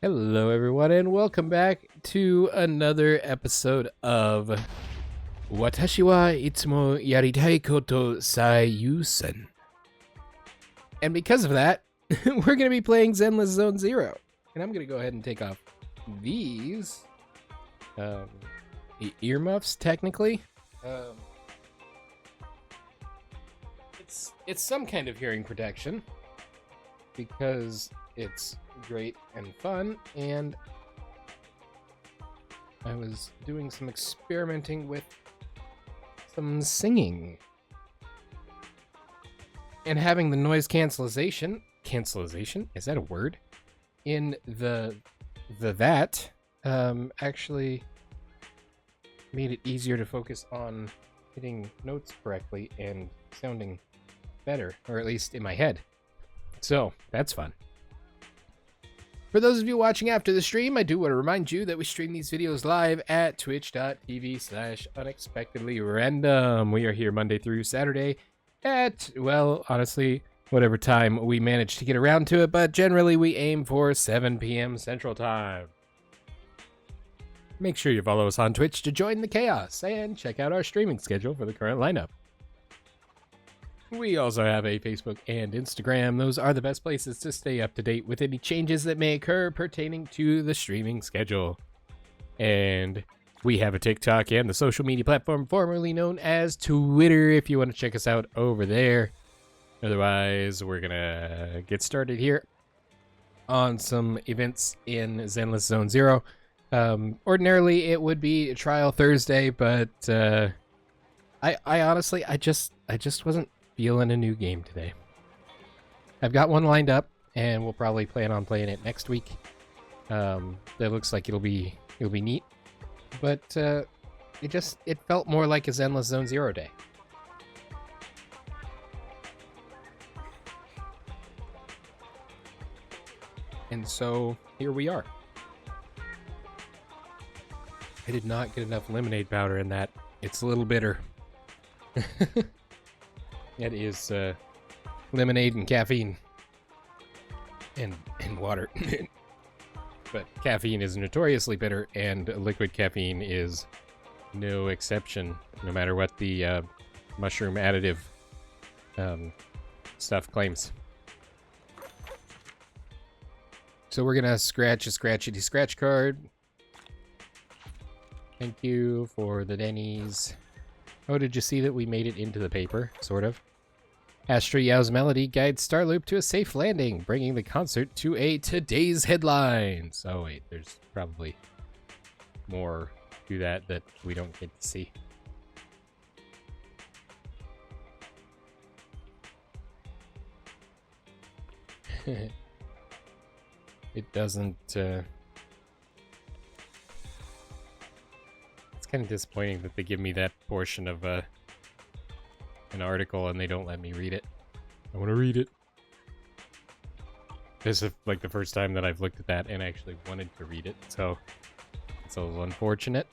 Hello, everyone, and welcome back to another episode of Watashi wa itsumo yaritai koto saiyusen. And because of that, we're going to be playing Zenless Zone Zero. And I'm going to go ahead and take off these earmuffs, technically. It's some kind of hearing protection because it's great and fun, and I was doing some experimenting with some singing and having the noise cancellation, is that a word? In the that actually made it easier to focus on hitting notes correctly and sounding better, or at least in my head. So that's fun. For those of you watching after the stream, I do want to remind you that we stream these videos live at twitch.tv/unexpectedlyrandom. We are here Monday through Saturday at, well, honestly, whatever time we manage to get around to it, but generally we aim for 7 p.m. Central Time. Make sure you follow us on Twitch to join the chaos and check out our streaming schedule for the current lineup. We also have a Facebook and Instagram. Those are the best places to stay up to date with any changes that may occur pertaining to the streaming schedule. And we have a TikTok and the social media platform formerly known as Twitter if you want to check us out over there. Otherwise, we're going to get started here on some events in Zenless Zone Zero. Ordinarily, it would be Trial Thursday, but I honestly, I just wasn't feeling a new game today. I've got one lined up, and we'll probably plan on playing it next week. That looks like it'll be neat, but it felt more like a Zenless Zone Zero day. And so here we are. I did not get enough lemonade powder in that. It's a little bitter. It is lemonade and caffeine and water. But caffeine is notoriously bitter, and liquid caffeine is no exception, no matter what the mushroom additive stuff claims. So we're gonna scratch a scratchity scratch card. Thank you for the Denny's. Oh, did you see that we made it into the paper? Sort of. Astra Yao's melody guides Starloop to a safe landing, bringing the concert to a today's headlines. Oh wait, there's probably more to that we don't get to see. It doesn't... It's kind of disappointing that they give me that portion of an article and they don't let me read it. I want to read it. This is like the first time that I've looked at that and actually wanted to read it, so it's a little unfortunate.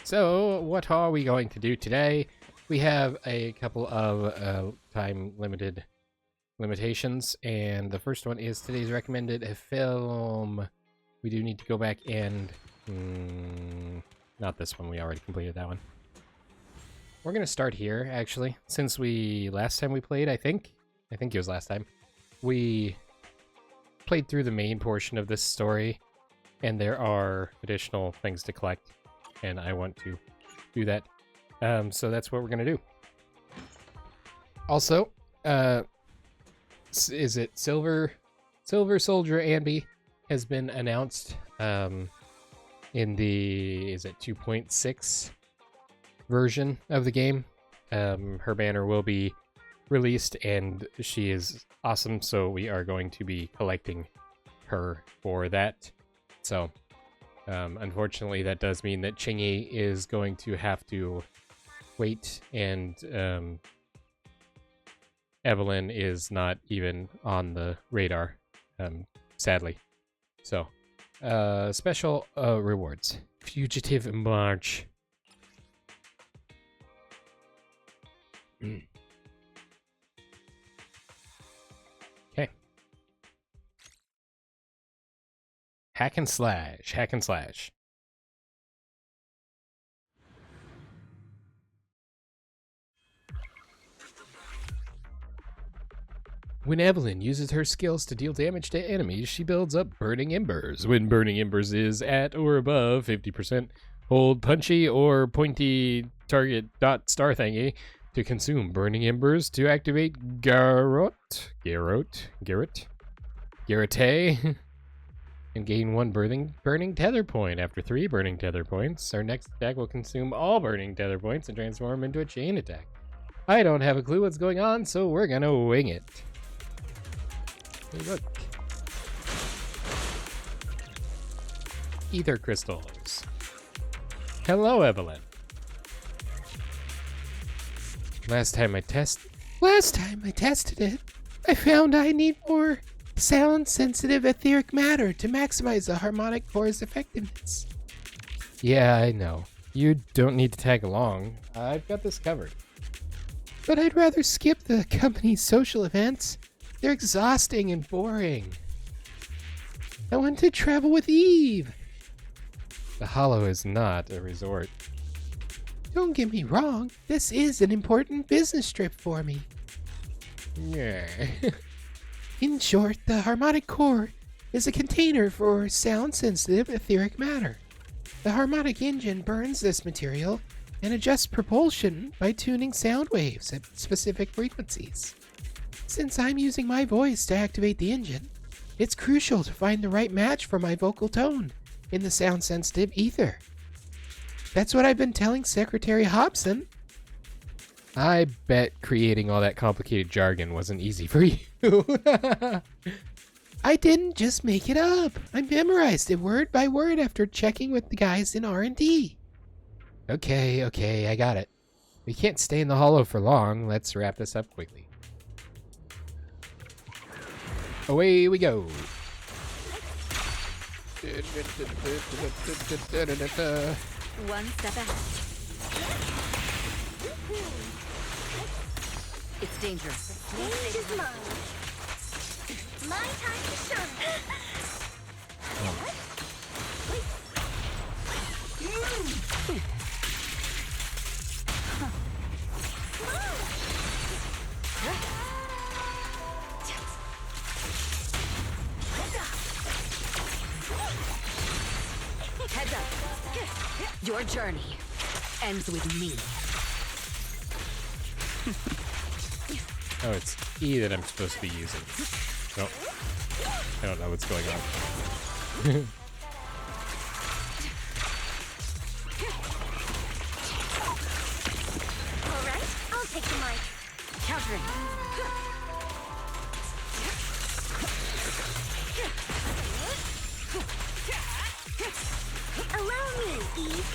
So what are we going to do today? We have a couple of time limitations, and the first one is today's recommended film. We do need to go back and not this one, we already completed that one. We're gonna start here, actually, since last time we played, I think it was last time, we played through the main portion of this story, and there are additional things to collect, and I want to do that. So that's what we're gonna do. Also, is it Silver Soldier Ambi has been announced in the, is it 2.6 version of the game. Her banner will be released, and she is awesome, so we are going to be collecting her for that. So, unfortunately, that does mean that Chingy is going to have to wait, and Evelyn is not even on the radar, sadly. So, special rewards. Fugitive March. Okay. Hack and slash. Hack and slash. When Evelyn uses her skills to deal damage to enemies, she builds up Burning Embers. When Burning Embers is at or above 50%, hold punchy or pointy target dot star thingy to consume Burning Embers to activate Garrote, and gain 1 burning tether point. After 3 burning tether points, our next attack will consume all burning tether points and transform into a chain attack. I don't have a clue what's going on, so we're gonna wing it. Hey, look. Ether crystals. Hello, Evelyn. Last time I tested it, I found I need more sound-sensitive etheric matter to maximize the harmonic core's effectiveness. Yeah, I know. You don't need to tag along. I've got this covered. But I'd rather skip the company's social events. They're exhausting and boring. I want to travel with Eve. The Hollow is not a resort. Don't get me wrong, this is an important business trip for me. Yeah. In short, the harmonic core is a container for sound-sensitive etheric matter. The harmonic engine burns this material and adjusts propulsion by tuning sound waves at specific frequencies. Since I'm using my voice to activate the engine, it's crucial to find the right match for my vocal tone in the sound-sensitive ether. That's what I've been telling Secretary Hobson. I bet creating all that complicated jargon wasn't easy for you. I didn't just make it up. I memorized it word by word after checking with the guys in R&D. Okay, I got it. We can't stay in the Hollow for long. Let's wrap this up quickly. Away we go. One step ahead. It's dangerous. Stage is mine. My time to shine. Heads up. Your journey ends with me. Oh, it's E that I'm supposed to be using. Nope. I don't know what's going on. Alright, I'll take the mic. Countering. Allow me, Eve.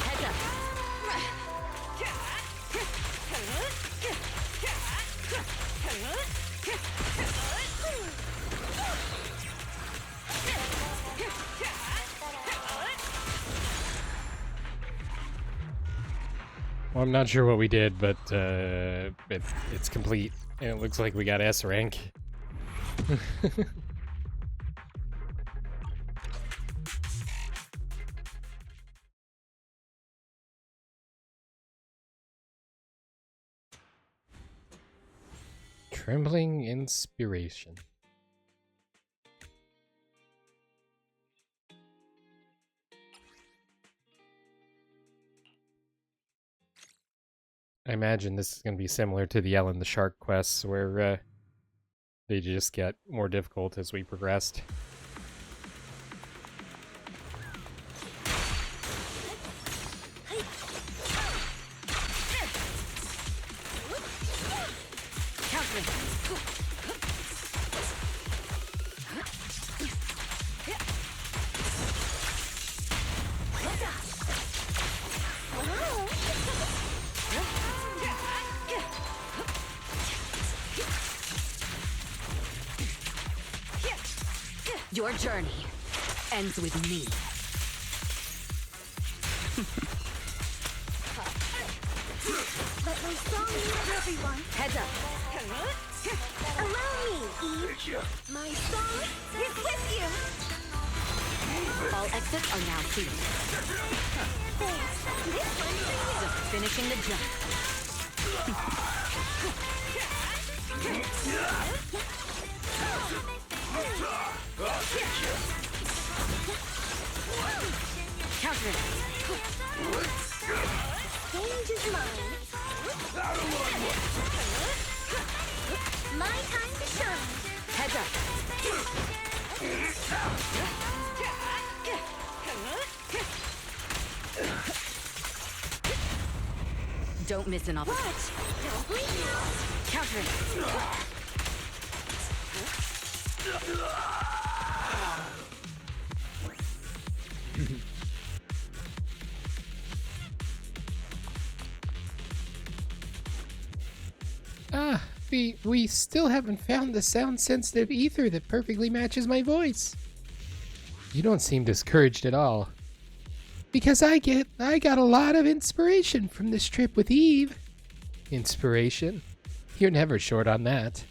Heads up. Well, I'm not sure what we did, but it's complete. And it looks like we got S rank. Trembling inspiration. I imagine this is going to be similar to the Ellen the Shark quests, where they just get more difficult as we progressed. Your journey ends with me. everyone. Heads up. Allow me, Eve. My soul is with you. All exits are now sealed. Thanks. This one's for you. Just finishing the jump. Counter it. Stage is mine. My time to shine. Heads up. Don't miss an opportunity. Watch. Don't blink now. Counter it. We still haven't found the sound-sensitive ether that perfectly matches my voice. You don't seem discouraged at all. Because I got a lot of inspiration from this trip with Eve. Inspiration? You're never short on that.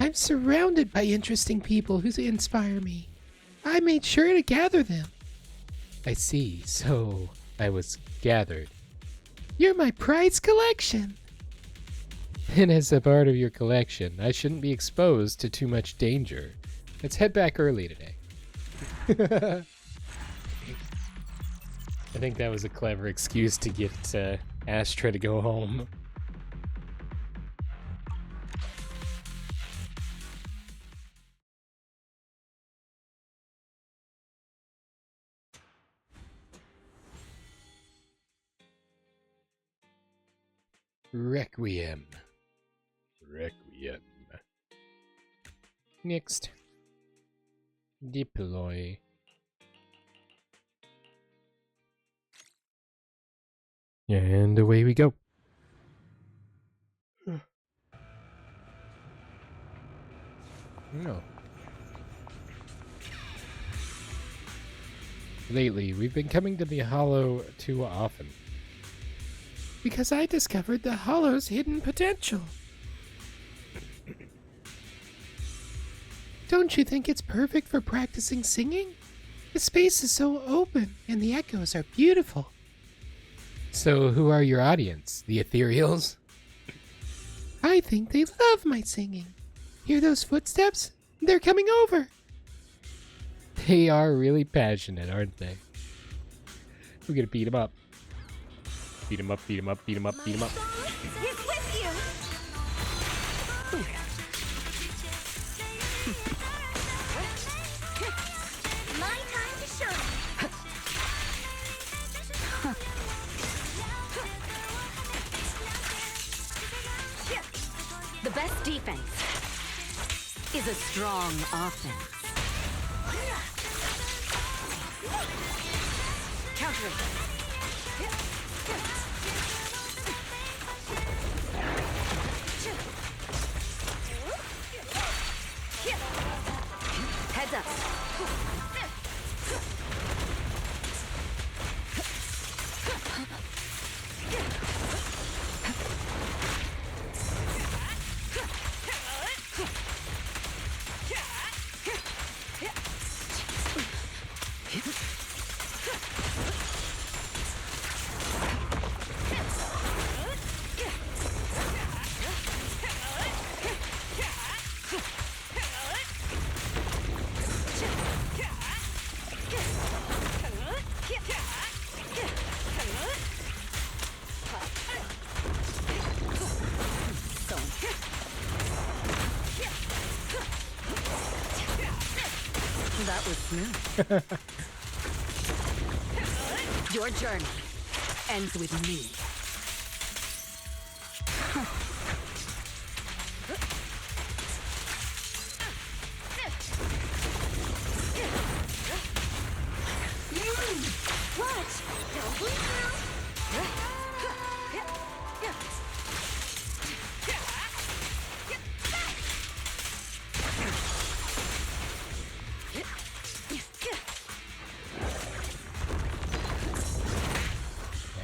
I'm surrounded by interesting people who inspire me. I made sure to gather them. I see, so I was gathered. You're my prize collection. And as a part of your collection, I shouldn't be exposed to too much danger. Let's head back early today. I think that was a clever excuse to get Astra to go home. Requiem. Next. Deploy. And away we go. No. Lately, we've been coming to the Hollow too often. Because I discovered the Hollow's hidden potential. Don't you think it's perfect for practicing singing? The space is so open, and the echoes are beautiful. So who are your audience? The Ethereals? I think they love my singing. Hear those footsteps? They're coming over. They are really passionate, aren't they? We're gonna beat them up. Beat them up, beat them up, beat them up, beat them up. My soul is with you. My time to shine. The best defense is a strong offense. Counter it. Heads up. That was smooth. Your journey ends with me. Watch. Don't blink now.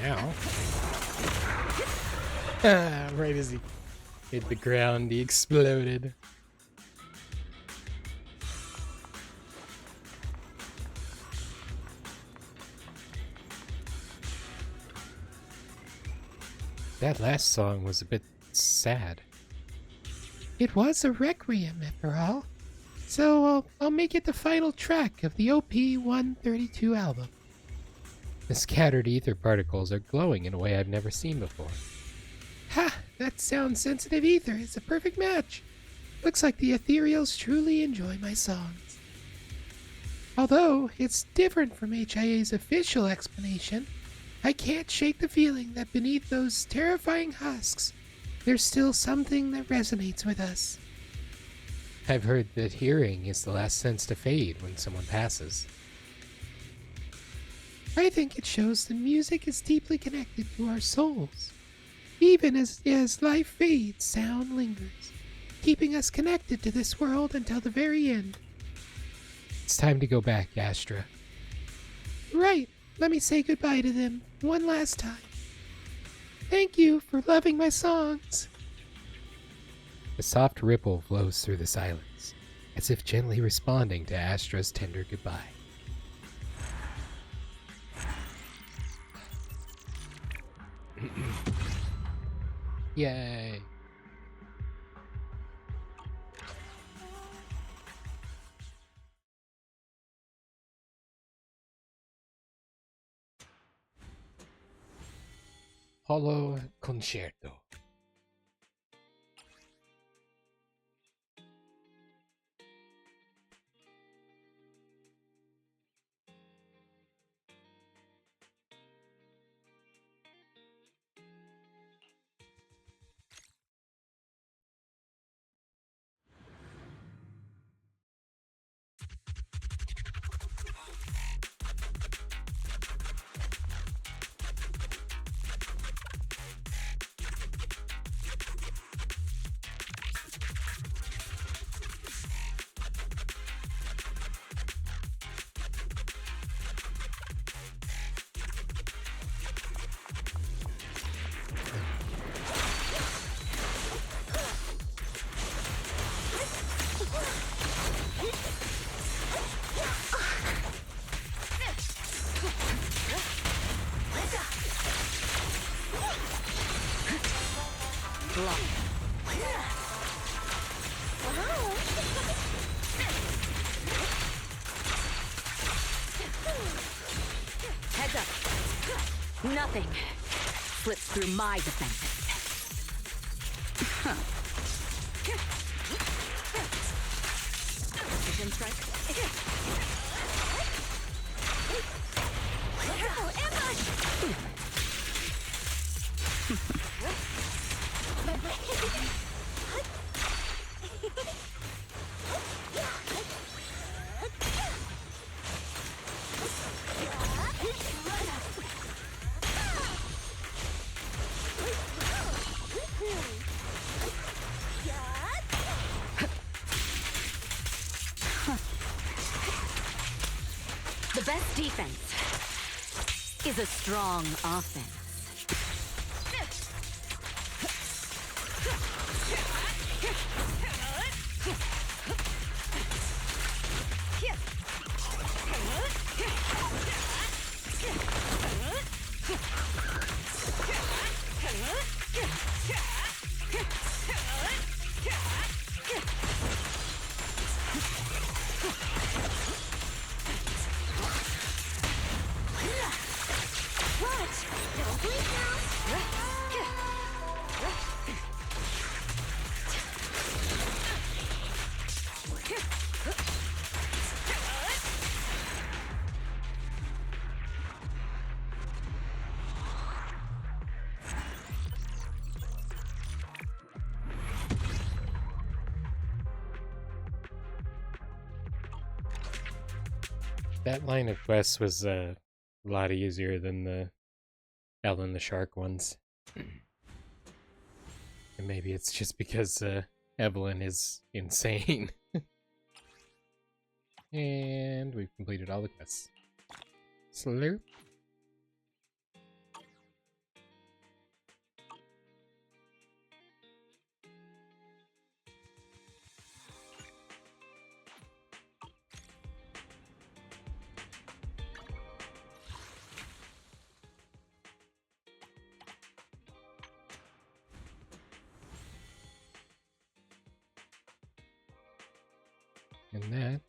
Now. Right as he hit the ground, he exploded. That last song was a bit sad. It was a requiem, after all. So I'll make it the final track of the OP-132 album. The scattered ether particles are glowing in a way I've never seen before. Ha! That sound-sensitive ether is a perfect match. Looks like the Ethereals truly enjoy my songs. Although it's different from HIA's official explanation, I can't shake the feeling that beneath those terrifying husks, there's still something that resonates with us. I've heard that hearing is the last sense to fade when someone passes. I think it shows the music is deeply connected to our souls. Even as life fades, sound lingers, keeping us connected to this world until the very end. It's time to go back, Astra. Right, let me say goodbye to them one last time. Thank you for loving my songs. A soft ripple flows through the silence, as if gently responding to Astra's tender goodbye. Yay! Holo Concerto. Heads up. Nothing slips through my defenses. Precision strike. The best defense is a strong offense. That line of quests was a lot easier than the Ellen the Shark ones. And maybe it's just because Evelyn is insane. And we've completed all the quests. Sloop. And that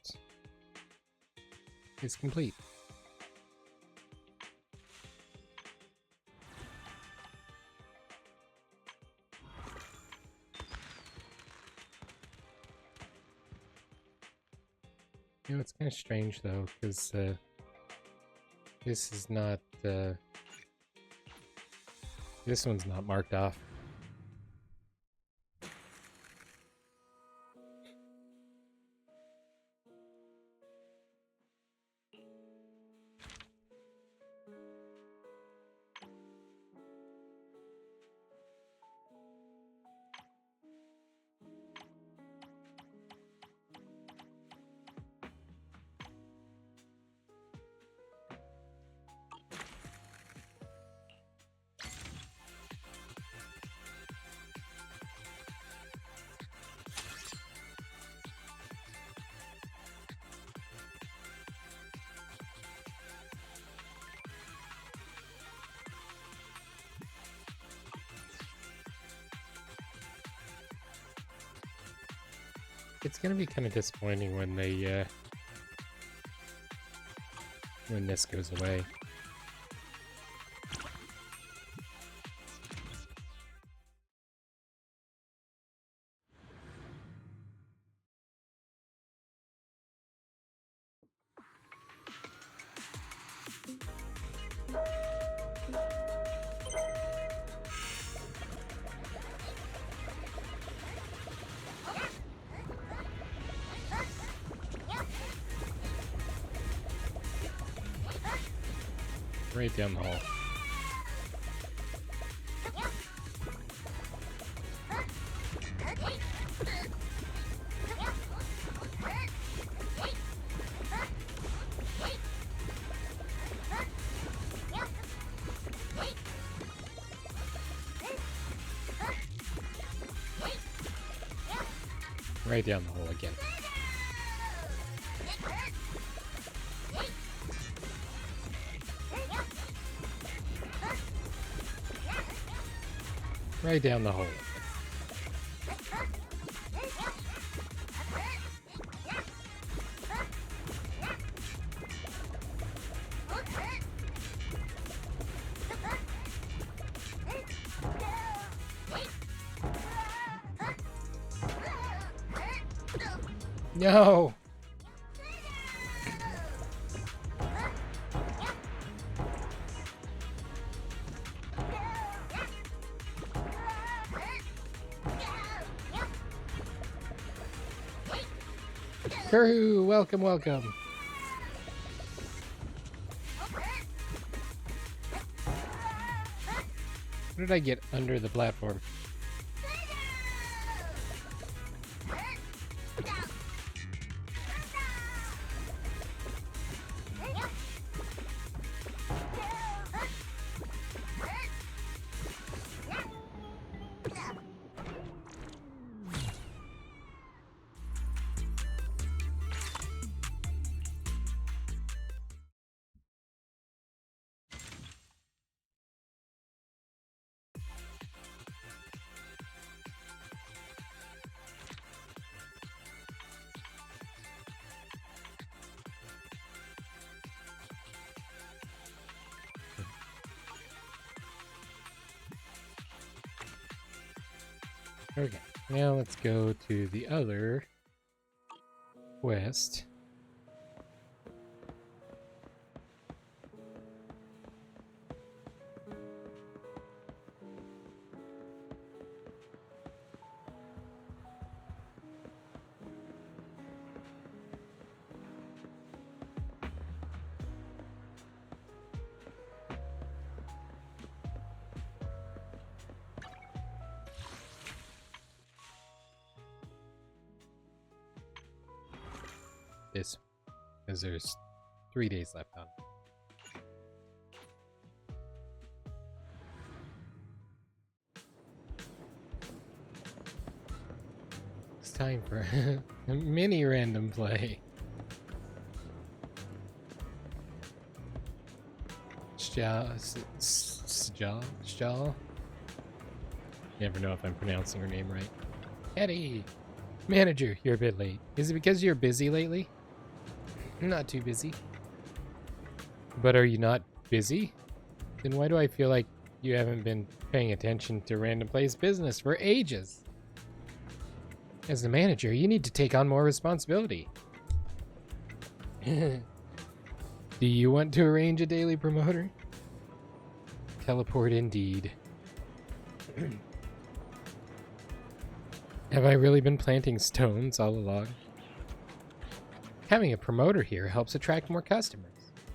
is complete. You know, it's kind of strange though, because this is not, this one's not marked off. It's gonna be kind of disappointing when they, when this goes away. Right down the hall. Right down the hole again. Right down the hole. No! Kurhu, welcome, welcome. What did I get under the platform? Okay, now let's go to the other quest. This, because there's 3 days left on it. It's time for a mini random play. Shal. Never know if I'm pronouncing her name right. Eddie! Manager, you're a bit late. Is it because you're busy lately? Not too busy. But are you not busy? Then why do I feel like you haven't been paying attention to Random Play's business for ages? As the manager, you need to take on more responsibility. Do you want to arrange a daily promoter? Teleport indeed. Have I really been planting stones all along? Having a promoter here helps attract more customers.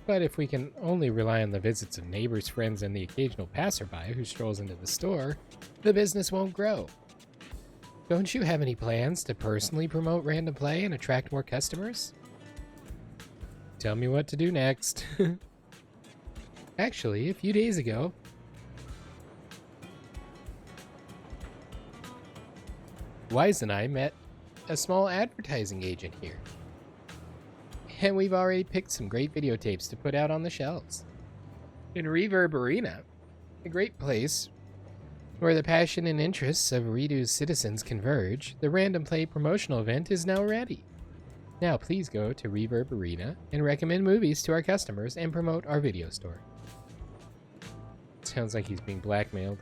But if we can only rely on the visits of neighbors, friends, and the occasional passerby who strolls into the store, the business won't grow. Don't you have any plans to personally promote Random Play and attract more customers? Tell me what to do next. Actually, a few days ago, Wise and I met a small advertising agent here. And we've already picked some great videotapes to put out on the shelves. In Reverb Arena, a great place where the passion and interests of Eridu's citizens converge, the Random Play promotional event is now ready. Now please go to Reverb Arena and recommend movies to our customers and promote our video store. Sounds like he's being blackmailed.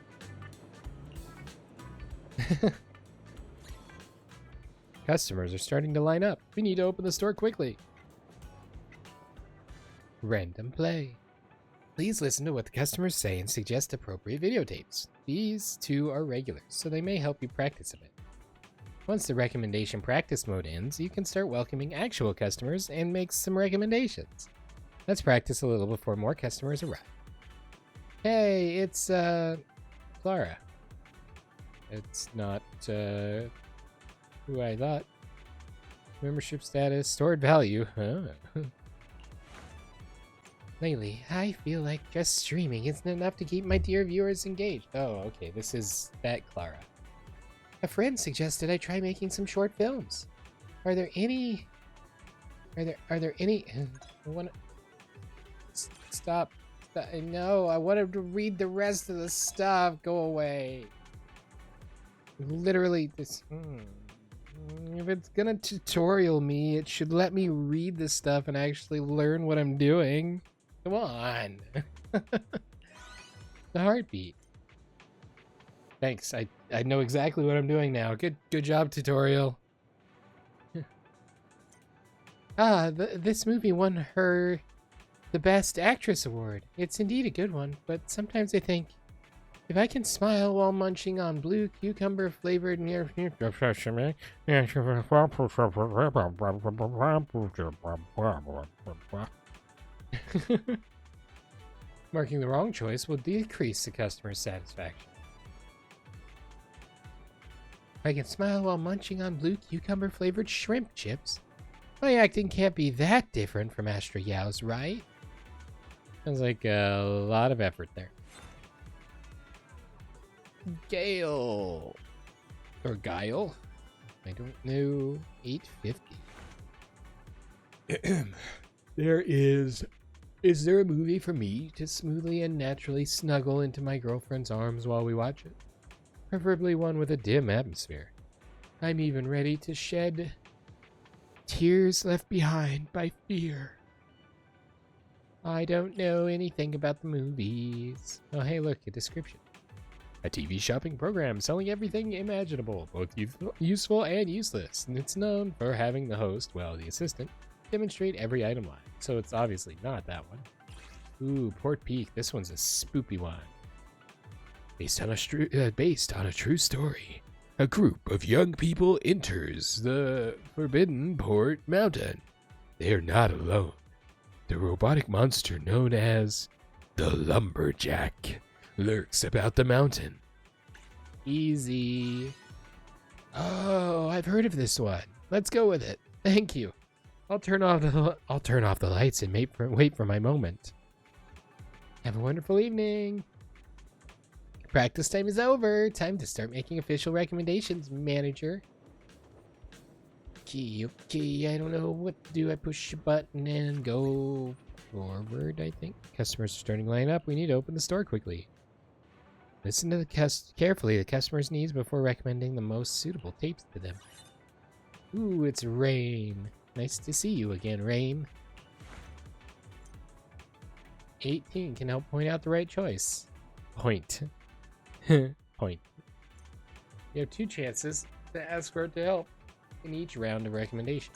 Customers are starting to line up. We need to open the store quickly. Random Play. Please listen to what the customers say and suggest appropriate videotapes. These two are regulars, so they may help you practice a bit. Once the recommendation practice mode ends, you can start welcoming actual customers and make some recommendations. Let's practice a little before more customers arrive. Hey, it's, Clara. It's not, who I thought. Membership status, stored value. Huh. Lately, I feel like just streaming isn't enough to keep my dear viewers engaged. Oh, okay, this is that Clara. A friend suggested I try making some short films. Are there any... I want to... Stop. No, I wanted to read the rest of the stuff. Go away. Literally, this... If it's gonna tutorial me, it should let me read this stuff and actually learn what I'm doing. Come on. The heartbeat. Thanks. I know exactly what I'm doing now. Good job, tutorial. This movie won her the Best Actress award. It's indeed a good one, but sometimes I think if I can smile while munching on blue cucumber flavored near marking the wrong choice will decrease the customer's satisfaction. If I can smile while munching on blue cucumber flavored shrimp chips, my acting can't be that different from Astra Yao's, right? Sounds like a lot of effort there. Gale. Or Guile. I don't know. 850. Is there a movie for me to smoothly and naturally snuggle into my girlfriend's arms while we watch it? Preferably one with a dim atmosphere. I'm even ready to shed tears left behind by fear. I don't know anything about the movies. Oh, hey, look, a description. A TV shopping program selling everything imaginable, both useful and useless. And it's known for having the host, well, the assistant, demonstrate every item line. So it's obviously not that one. Ooh, Port Peak. This one's a spoopy one. Based on a true story, a group of young people enters the Forbidden Port Mountain. They are not alone. The robotic monster known as the Lumberjack lurks about the mountain. Easy. Oh, I've heard of this one. Let's go with it. Thank you. I'll turn off the lights and wait for my moment. Have a wonderful evening. Practice time is over. Time to start making official recommendations, manager. Okay, I don't know what to do. I push a button and go forward, I think. Customers are starting to line up. We need to open the store quickly. Listen to carefully the customer's needs before recommending the most suitable tapes to them. Ooh, it's Rain. Nice to see you again, Rain. 18 can help point out the right choice. Point. Point. You have 2 chances to ask for it to help in each round of recommendation.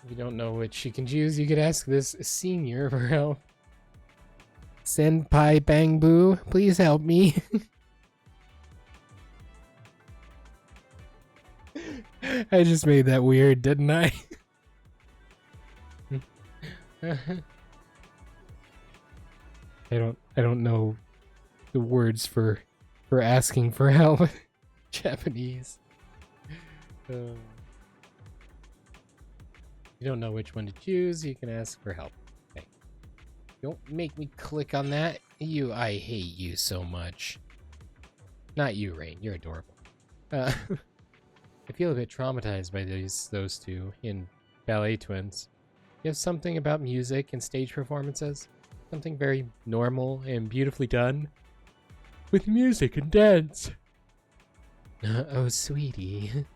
If you don't know which you can choose, you could ask this senior for help. Senpai Bang Boo, please help me. I just made that weird, didn't I? I don't know the words for asking for help. Japanese. You don't know which one to choose, you can ask for help. Okay. Don't make me click on that. I hate you so much. Not you, Rain. You're adorable. I feel a bit traumatized by those two in Ballet Twins. You have something about music and stage performances. Something very normal and beautifully done. With music and dance. Oh, sweetie.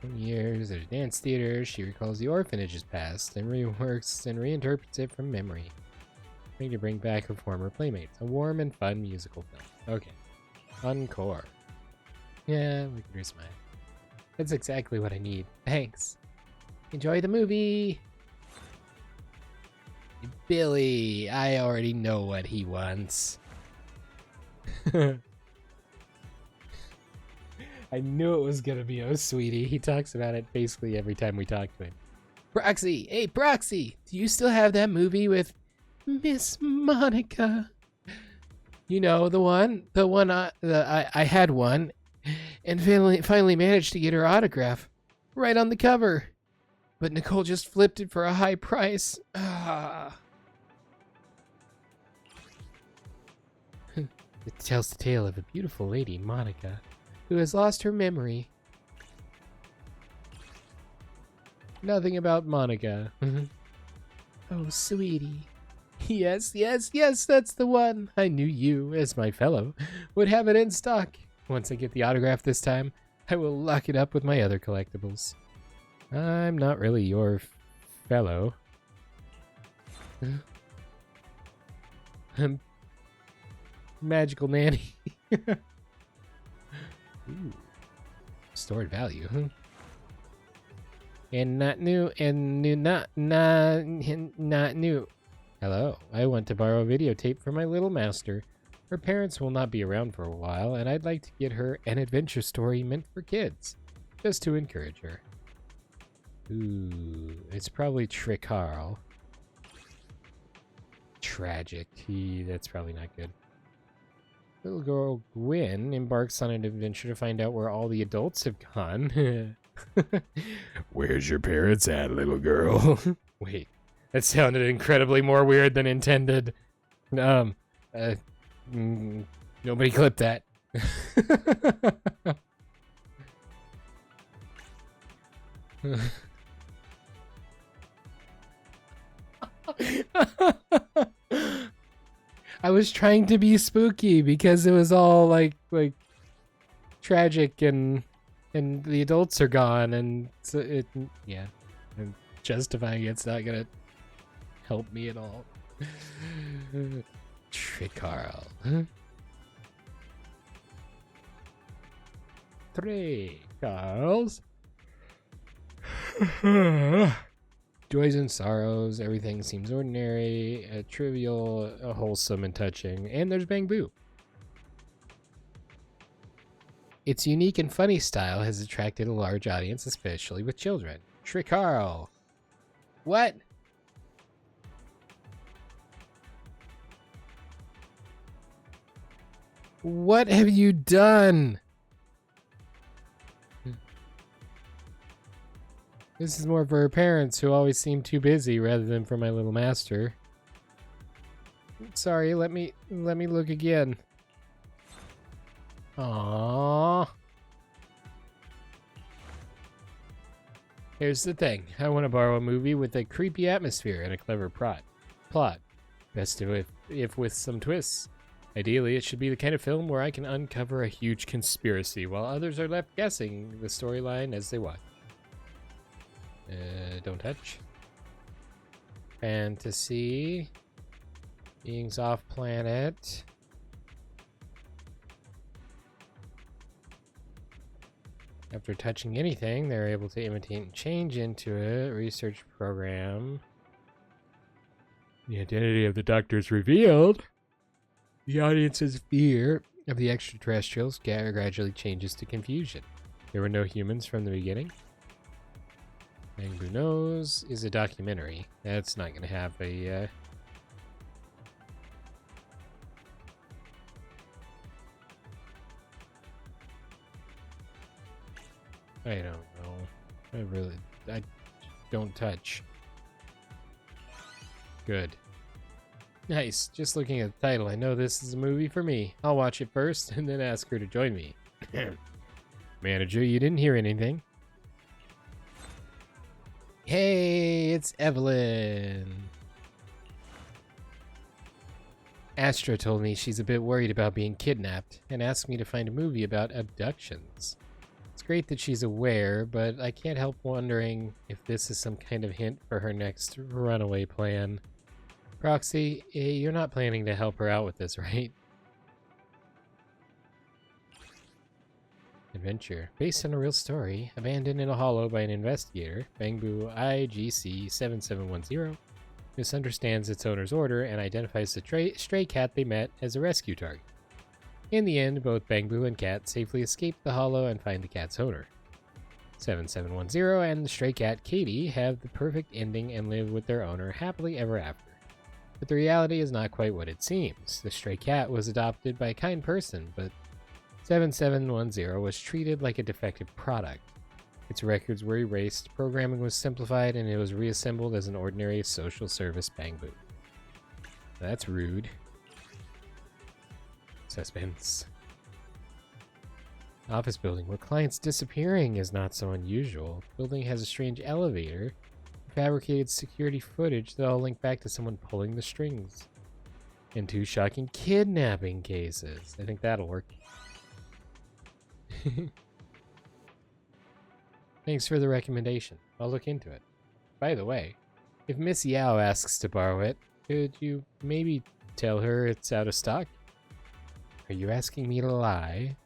20 years at a dance theater, she recalls the orphanage's past and reworks and reinterprets it from memory. Trying to bring back her former playmates. A warm and fun musical film. Okay. Encore. Yeah, look at her smile. That's exactly what I need. Thanks. Enjoy the movie! Billy, I already know what he wants. I knew it was gonna be Oh Sweetie. He talks about it basically every time we talk to him. Proxy! Hey, Proxy! Do you still have that movie with Miss Monica? You know, the one I had one and finally managed to get her autograph right on the cover. But Nicole just flipped it for a high price. Ah. It tells the tale of a beautiful lady, Monica, who has lost her memory. Nothing about Monica. Oh, sweetie. Yes, yes, yes, that's the one. I knew you, as my fellow, would have it in stock. Once I get the autograph this time, I will lock it up with my other collectibles. I'm not really your fellow. Magical nanny. Ooh. Stored value. And not new, and new, not new. Hello, I want to borrow a videotape from my little master. Her parents will not be around for a while, and I'd like to get her an adventure story meant for kids, just to encourage her. Ooh, it's probably Trick Carl. Tragic. That's probably not good. Little girl Gwen embarks on an adventure to find out where all the adults have gone. Where's your parents at, little girl? Wait, that sounded incredibly more weird than intended. Nobody clip that. I was trying to be spooky because it was all like tragic and the adults are gone and so and justifying it's not gonna help me at all. Trick Carl. Three Carls. Joys and sorrows, everything seems ordinary, trivial, wholesome, and touching. And there's Bang Boo. Its unique and funny style has attracted a large audience, especially with children. Trick Carl. What? What have you done? This is more for her parents, who always seem too busy, rather than for my little master. Sorry, let me look again. Aww. Here's the thing. I want to borrow a movie with a creepy atmosphere and a clever plot. Best if with some twists. Ideally, it should be the kind of film where I can uncover a huge conspiracy while others are left guessing the storyline as they watch. Don't touch. Fantasy. Beings off planet. After touching anything, they're able to imitate and change into a research program. The identity of the doctor is revealed. The audience's fear of the extraterrestrials gradually changes to confusion. There were no humans from the beginning. Bangbu Knows is a documentary. That's not going to have a... I don't know. I don't touch. Good. Nice. Just looking at the title, I know this is a movie for me. I'll watch it first and then ask her to join me. Manager, you didn't hear anything. Hey, it's Evelyn. Astra told me she's a bit worried about being kidnapped and asked me to find a movie about abductions. It's great that she's aware, but I can't help wondering if this is some kind of hint for her next runaway plan. Proxy, you're not planning to help her out with this, right? Adventure. Based on a real story, abandoned in a hollow by an investigator, Bangbu IGC 7710 misunderstands its owner's order and identifies the stray cat they met as a rescue target. In the end, both Bangbu and Cat safely escape the hollow and find the cat's owner. 7710 and the stray cat Katie have the perfect ending and live with their owner happily ever after. But the reality is not quite what it seems. The stray cat was adopted by a kind person, but 7710 was treated like a defective product. Its records were erased, programming was simplified, and it was reassembled as an ordinary social service Bangbu. That's rude. Suspense. Office building where clients disappearing is not so unusual. The building has a strange elevator, fabricated security footage that all link back to someone pulling the strings, and 2 shocking kidnapping cases. I think that'll work. Thanks for the recommendation. I'll look into it. By the way, if Miss Yao asks to borrow it, could you maybe tell her it's out of stock? Are you asking me to lie?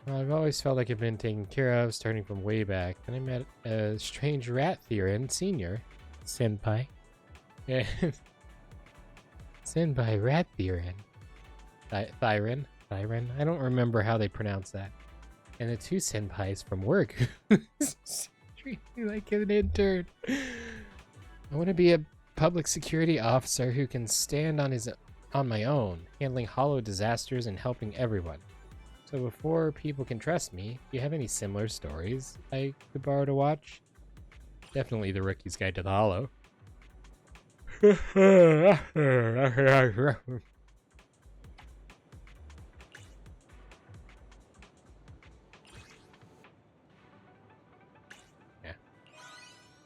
Well, I've always felt like I've been taken care of, starting from way back. Then I met a strange rat Theron Senior. Senpai. Yeah. Senpai Rat Theron. Thyron? I don't remember how they pronounce that. And the 2 senpais from work treat me like an intern. I want to be a public security officer who can stand on my own, handling hollow disasters and helping everyone. So before people can trust me, do you have any similar stories I could borrow to watch? Definitely The Rookie's Guide to the Hollow. Yeah.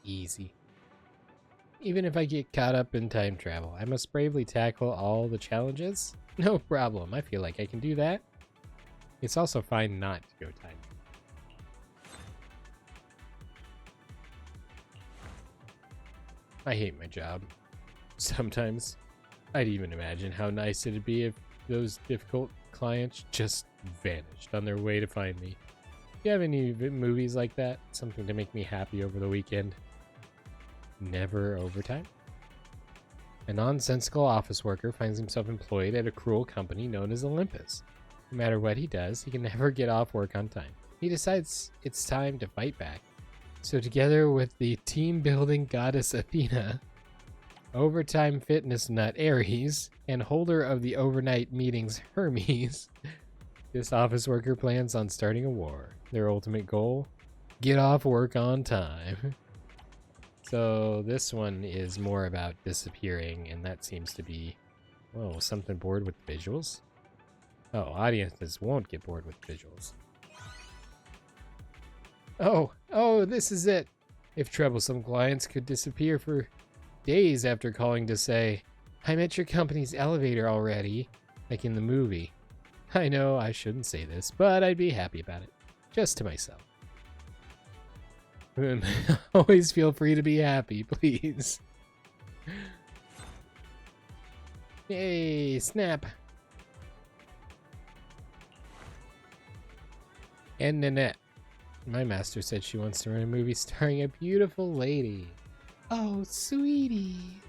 Easy. Even if I get caught up in time travel, I must bravely tackle all the challenges? No problem, I feel like I can do that. It's also fine not to go time. I hate my job. Sometimes I'd even imagine how nice it'd be if those difficult clients just vanished on their way to find me. Do you have any movies like that? Something to make me happy over the weekend? Never overtime? A nonsensical office worker finds himself employed at a cruel company known as Olympus. No matter what he does, he can never get off work on time. He decides it's time to fight back. So together with the team-building goddess Athena, overtime fitness nut Ares, and holder of the overnight meetings Hermes, this office worker plans on starting a war. Their ultimate goal? Get off work on time. So this one is more about disappearing, and that seems to be, whoa, something bored with visuals? Oh, audiences won't get bored with visuals. Oh, this is it. If troublesome clients could disappear for days after calling to say, "I'm at your company's elevator already," like in the movie. I know I shouldn't say this, but I'd be happy about it. Just to myself. Always feel free to be happy, please. Yay, snap. And Nanette. My master said she wants to run a movie starring a beautiful lady. Oh, sweetie.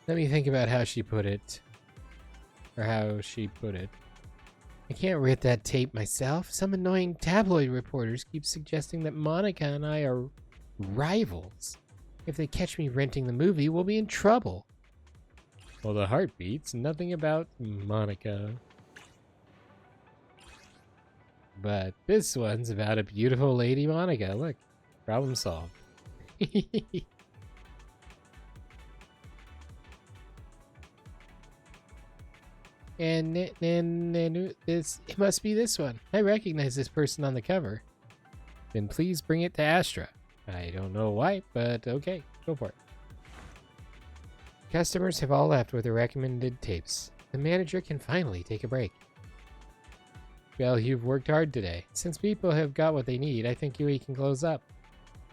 Let me think about how she put it. Or how she put it. I can't rip that tape myself. Some annoying tabloid reporters keep suggesting that Monica and I are rivals. If they catch me renting the movie, we'll be in trouble. Well, the heartbeat's nothing about Monica. But this one's about a beautiful lady Monica. Look, problem solved. And this, it must be this one. I recognize this person on the cover. Then please bring it to Astra. I don't know why, but okay, go for it. Customers have all left with their recommended tapes. The manager can finally take a break. Well, you've worked hard today. Since people have got what they need, I think we can close up.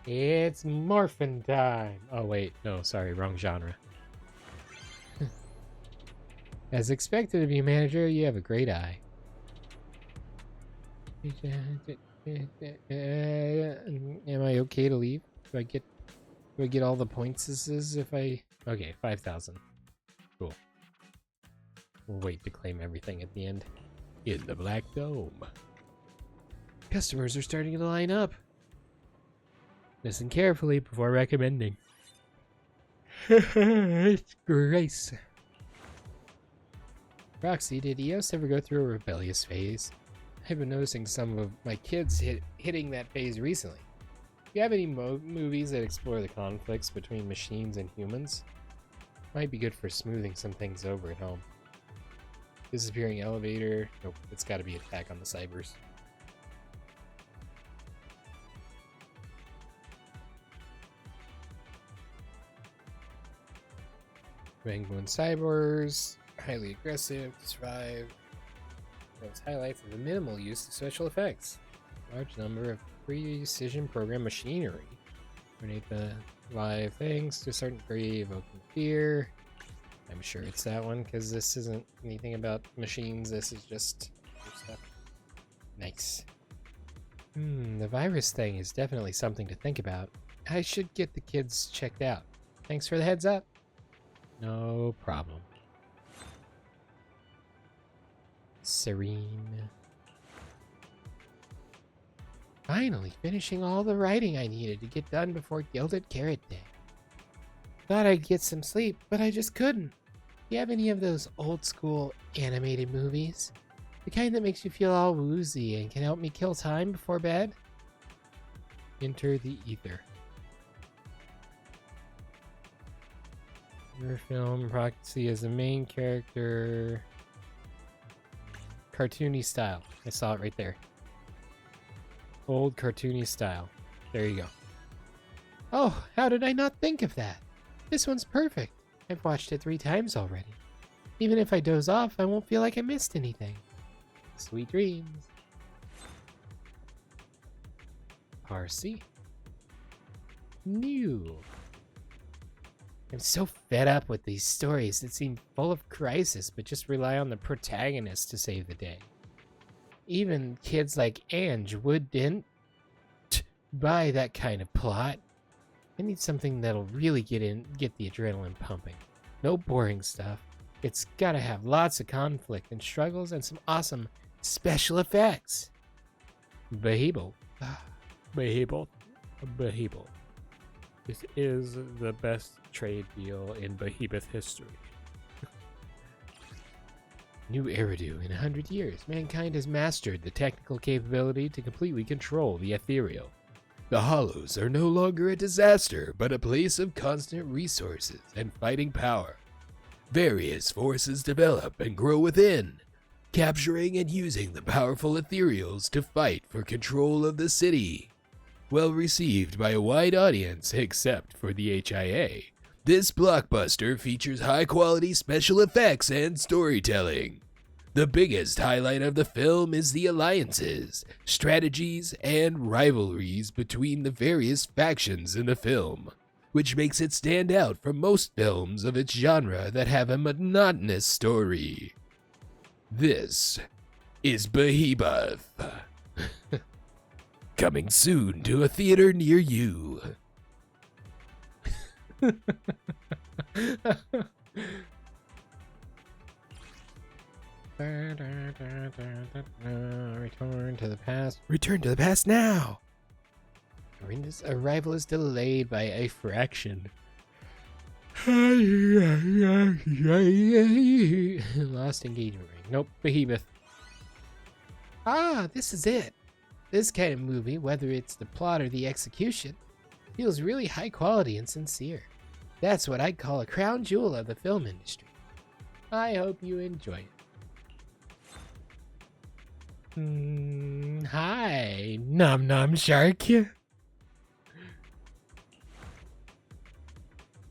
It's morphin' time. Oh wait, no, sorry, wrong genre. As expected of you, manager, you have a great eye. Am I okay to leave? Do I get all the points if I... Okay, 5,000. Cool. We'll wait to claim everything at the end. In the Black Dome. Customers are starting to line up. Listen carefully before recommending. It's Grace. Proxy, did EOS ever go through a rebellious phase? I've been noticing some of my kids hitting that phase recently. Do you have any movies that explore the conflicts between machines and humans? Might be good for smoothing some things over at home. Disappearing elevator. Nope, it's got to be Attack on the Cybers. Penguin Cybers. Highly aggressive to survive. Those highlights of the minimal use of special effects. Large number of precision program machinery. Coordinate the live things to a certain degree, evoking fear. I'm sure it's that one because this isn't anything about machines. This is just stuff. Nice. The virus thing is definitely something to think about. I should get the kids checked out. Thanks for the heads up. No problem. Serene. Finally finishing all the writing I needed to get done before Gilded Carrot Day. Thought I'd get some sleep, but I just couldn't. Do you have any of those old school animated movies? The kind that makes you feel all woozy and can help me kill time before bed? Enter the Ether. Your film, Proxy is the main character. Cartoony style. I saw it right there. Old cartoony style. There you go. Oh, how did I not think of that? This one's perfect. I've watched it 3 times already. Even if I doze off, I won't feel like I missed anything. Sweet dreams. RC. New. I'm so fed up with these stories that seem full of crisis but just rely on the protagonist to save the day. Even kids like Ange wouldn't buy that kind of plot. I need something that'll really get the adrenaline pumping. No boring stuff. It's gotta have lots of conflict and struggles and some awesome special effects. Behemoth. Behemoth. Behemoth. This is the best trade deal in Behemoth history. New Eridu. In 100 years, mankind has mastered the technical capability to completely control the Ethereal. The Hollows are no longer a disaster, but a place of constant resources and fighting power. Various forces develop and grow within, capturing and using the powerful Ethereals to fight for control of the city. well received by a wide audience except for the HIA. This blockbuster features high-quality special effects and storytelling. The biggest highlight of the film is the alliances, strategies, and rivalries between the various factions in the film, which makes it stand out from most films of its genre that have a monotonous story. This is Behemoth. Coming soon to a theater near you. Return to the past. Return to the past now. Arinda's arrival is delayed by a fraction. Lost engagement ring. Nope, Behemoth. Ah, this is it. This kind of movie, whether it's the plot or the execution, feels really high quality and sincere. That's what I'd call a crown jewel of the film industry. I hope you enjoy it. Hi, Nom Nom Shark.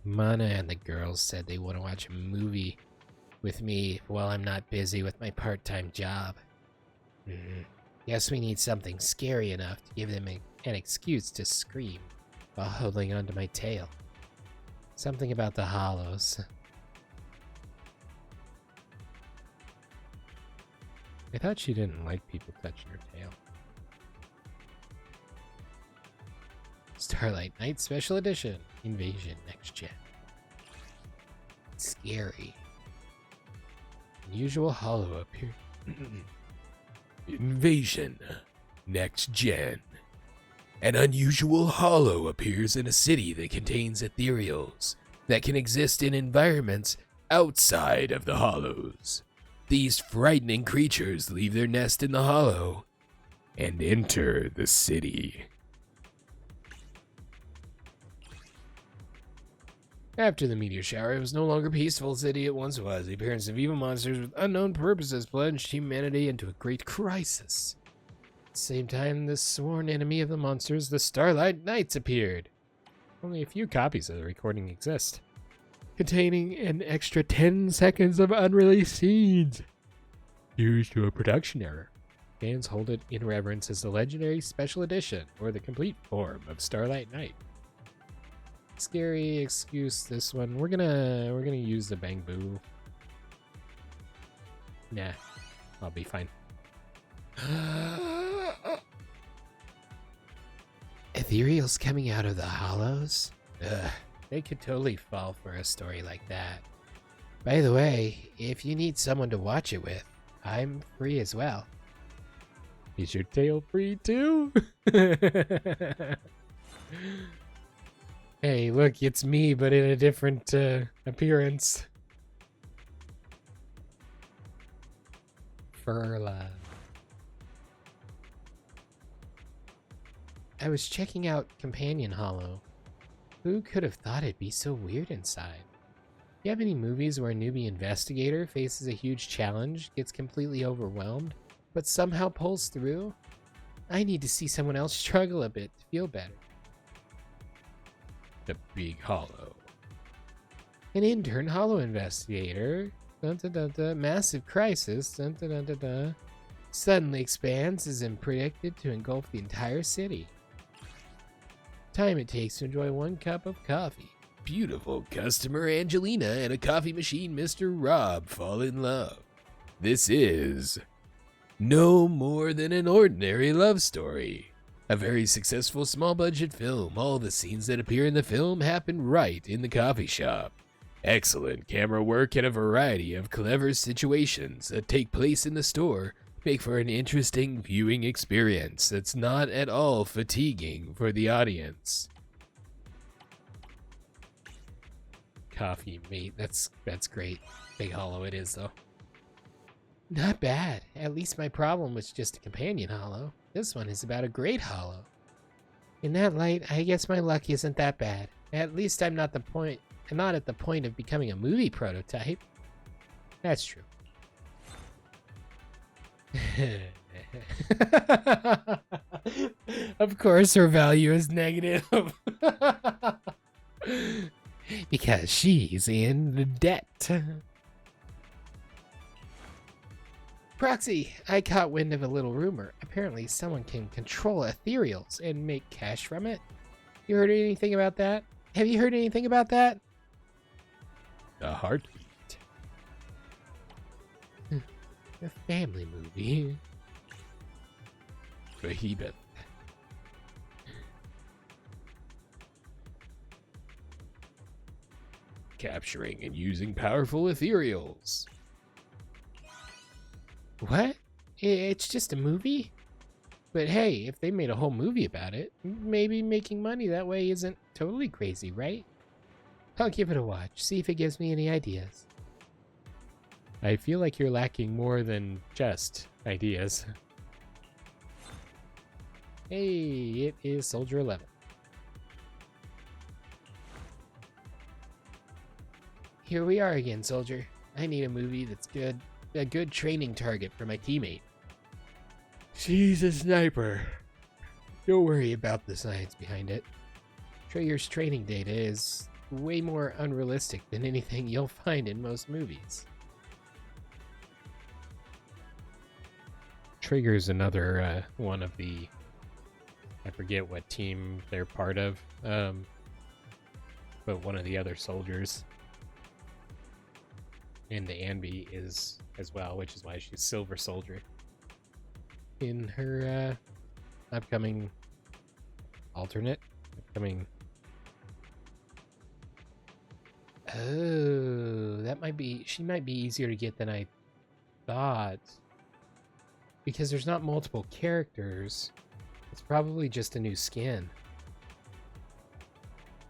Mana and the girls said they want to watch a movie with me while I'm not busy with my part-time job. Guess we need something scary enough to give them an excuse to scream while holding onto my tail. Something about the hollows. I thought she didn't like people touching her tail. Starlight Night Special Edition. Invasion Next Gen. Scary. Unusual hollow up here. Invasion Next Gen. An unusual hollow appears in a city that contains ethereals that can exist in environments outside of the hollows. These frightening creatures leave their nest in the hollow and enter the city. After the meteor shower, it was no longer a peaceful city it once was. The appearance of evil monsters with unknown purposes plunged humanity into a great crisis. At the same time, the sworn enemy of the monsters, the Starlight Knights, appeared. Only a few copies of the recording exist, containing an extra 10 seconds of unreleased scenes due to a production error. Fans hold it in reverence as the legendary special edition or the complete form of Starlight Knight. Scary excuse this one. We're gonna use the Bang Boo. Nah, I'll be fine. Ethereal's coming out of the hollows? Ugh, they could totally fall for a story like that. By the way, if you need someone to watch it with, I'm free as well. Is your tail free too? Hey, look, it's me, but in a different appearance. Furla. I was checking out Companion Hollow. Who could have thought it'd be so weird inside? You have any movies where a newbie investigator faces a huge challenge, gets completely overwhelmed, but somehow pulls through? I need to see someone else struggle a bit to feel better. The Big Hollow. An intern hollow investigator. Dun, dun, dun, dun. Massive crisis. Dun, dun, dun, dun, dun. Suddenly expands as and predicted to engulf the entire city. Time it takes to enjoy one cup of coffee. Beautiful customer Angelina and a coffee machine Mr. Rob fall in love. This is no more than an ordinary love story. A very successful small-budget film. All the scenes that appear in the film happen right in the coffee shop. Excellent camera work and a variety of clever situations that take place in the store make for an interesting viewing experience that's not at all fatiguing for the audience. Coffee mate, that's great. Big Hollow it is though. Not bad. At least my problem was just a companion hollow. This one is about a great hollow. In that light, I guess my luck isn't that bad. At least I'm not at the point of becoming a movie prototype. That's true. Of course, her value is negative. Because she's in the debt. Proxy, I caught wind of a little rumor. Apparently, someone can control ethereals and make cash from it. You heard anything about that? Have you heard anything about that? The Heartbeat. A family movie. Behemoth. Capturing and using powerful ethereals. What? It's just a movie? But hey, if they made a whole movie about it, maybe making money that way isn't totally crazy, right? I'll give it a watch, see if it gives me any ideas. I feel like you're lacking more than just ideas. Hey, it is Soldier 11. Here we are again, Soldier. I need a movie that's good. A good training target for my teammate. She's a sniper. Don't worry about the science behind it. Traeger's training data is way more unrealistic than anything you'll find in most movies. Traeger's another one of the... I forget what team they're part of. But one of the other soldiers. And the Anby is as well, which is why she's Silver Soldier. In her upcoming Oh, that might be, she might be easier to get than I thought. Because there's not multiple characters. It's probably just a new skin.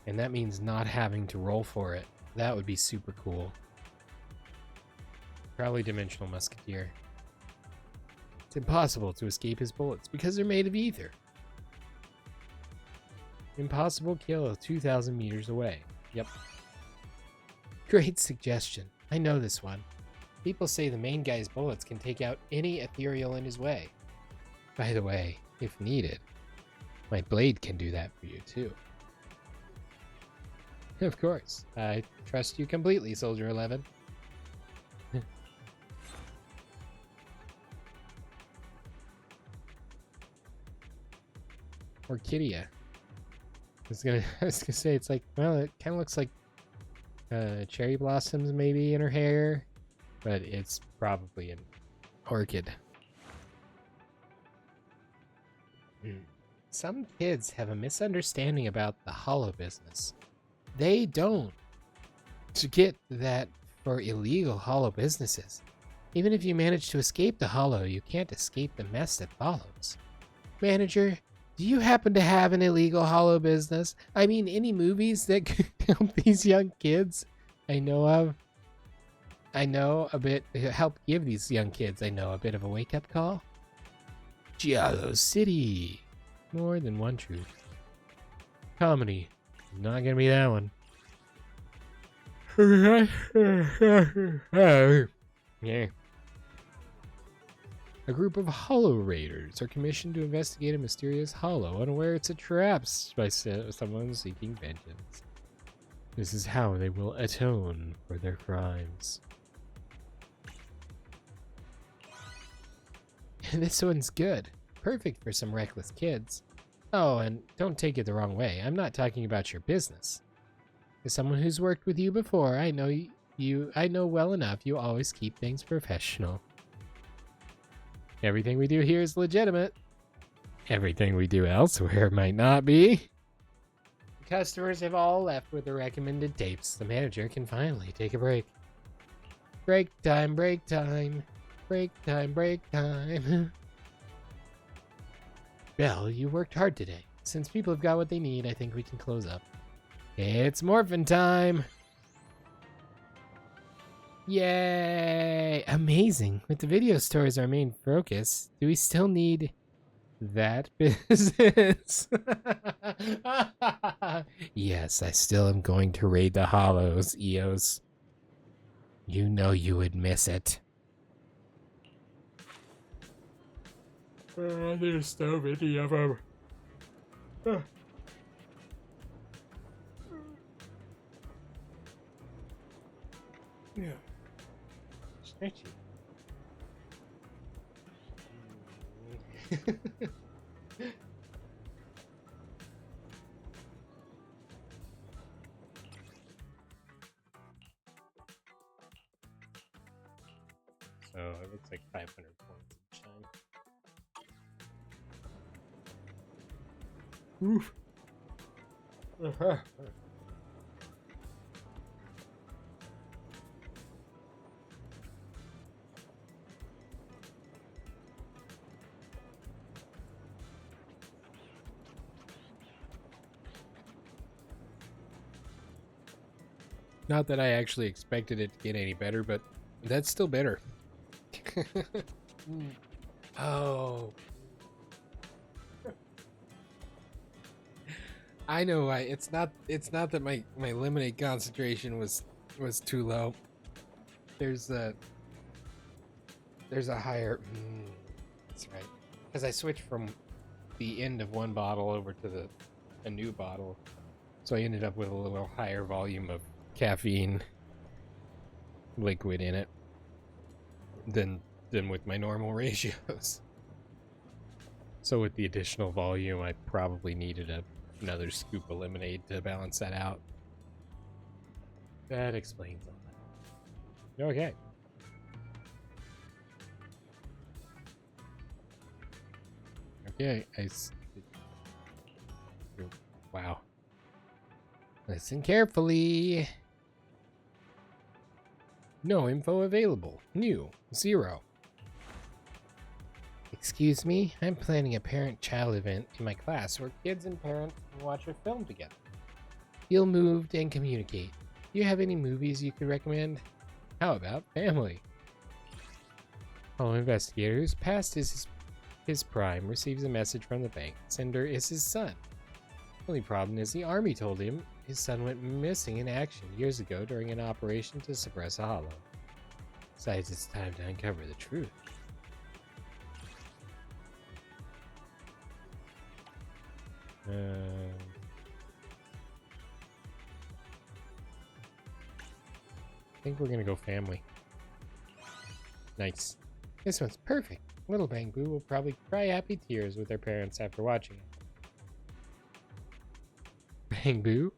And that means not having to roll for it. That would be super cool. Probably Dimensional Musketeer. It's impossible to escape his bullets because they're made of ether. Impossible kill 2,000 meters away. Yep. Great suggestion. I know this one. People say the main guy's bullets can take out any ethereal in his way. By the way, if needed, my blade can do that for you too. Of course. I trust you completely, Soldier 11. Orchidea. I was gonna say, it's like, well, it kind of looks like cherry blossoms maybe in her hair, but it's probably an orchid. Some kids have a misunderstanding about the hollow business. They don't get that for illegal hollow businesses. Even if you manage to escape the hollow, you can't escape the mess that follows. Manager, do you happen to have an illegal hollow business? I mean, any movies that could help these young kids I know of? I know a bit, help give these young kids, I know, a bit of a wake-up call. Giallo City. More than one truth. Comedy. Not gonna be that one. Yeah. A group of hollow raiders are commissioned to investigate a mysterious hollow, unaware it's a trap by someone seeking vengeance. This is how they will atone for their crimes. This one's good. Perfect for some reckless kids. Oh, and don't take it the wrong way. I'm not talking about your business. As someone who's worked with you before, I know I know well enough you always keep things professional. Everything we do here is legitimate. Everything we do elsewhere might not be. The customers have all left with the recommended tapes. The manager can finally take a break. Break time, break time. Break time, break time. Well, you worked hard today. Since people have got what they need, I think we can close up. It's morphin' time! Yay! Amazing! With the video store as our main focus, do we still need that business? Yes, I still am going to raid the hollows, Eos. You know you would miss it. There's so many of them. Yeah. Stretchy. So it looks like 500 points each time. Oof. Uh-huh. Not that I actually expected it to get any better, but that's still better. Oh. I know why. It's not that my lemonade concentration was too low. There's a higher that's right. Because I switched from the end of one bottle over to a new bottle. So I ended up with a little higher volume of caffeine liquid in it than with my normal ratios. So with the additional volume, I probably needed another scoop of lemonade to balance that out. That explains all that. Okay. Okay, wow. Listen carefully. No info available. New. 0. Excuse me? I'm planning a parent-child event in my class where kids and parents can watch a film together. Feel moved and communicate. Do you have any movies you could recommend? How about family? Fellow investigator who's past his prime receives a message from the bank. Sender is his son. Only problem is the army told him his son went missing in action years ago during an operation to suppress a hollow. Besides, it's time to uncover the truth. I think we're gonna go family. Nice. This one's perfect. Little Bang Boo will probably cry happy tears with their parents after watching it. Bang Boo?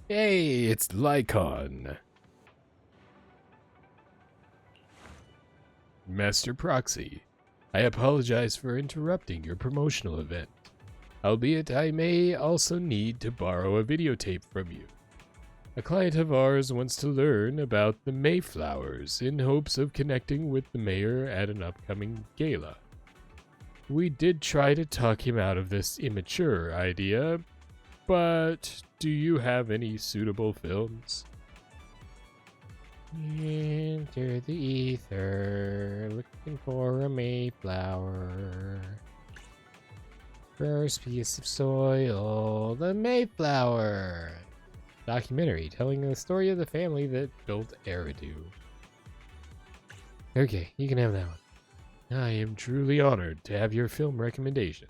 Hey, it's Lycon. Master Proxy, I apologize for interrupting your promotional event. Albeit I may also need to borrow a videotape from you. A client of ours wants to learn about the Mayflowers in hopes of connecting with the mayor at an upcoming gala. We did try to talk him out of this immature idea, but do you have any suitable films? Enter the ether, looking for a Mayflower. First piece of soil, the Mayflower. Documentary telling the story of the family that built Eridu. Okay, you can have that one. I am truly honored to have your film recommendation,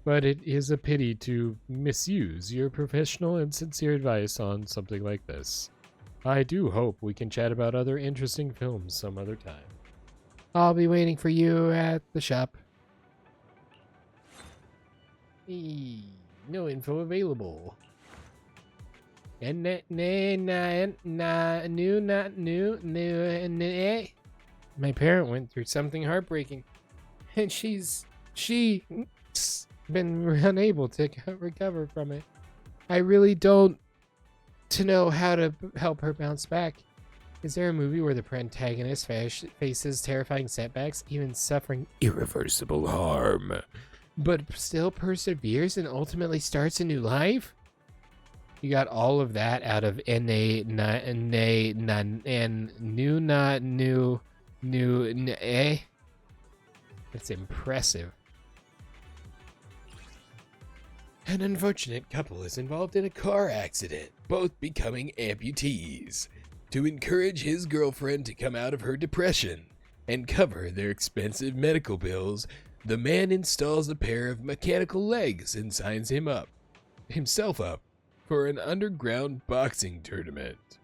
but it is a pity to misuse your professional and sincere advice on something like this. I do hope we can chat about other interesting films some other time. I'll be waiting for you at the shop. No info available. And my parent went through something heartbreaking, and she's been unable to recover from it. I really don't know how to help her bounce back. Is there a movie where the protagonist faces terrifying setbacks, even suffering irreversible harm, but still perseveres and ultimately starts a new life? You got all of that out of That's impressive. An unfortunate couple is involved in a car accident, both becoming amputees. To encourage his girlfriend to come out of her depression, and cover their expensive medical bills, the man installs a pair of mechanical legs and signs himself up for an underground boxing tournament.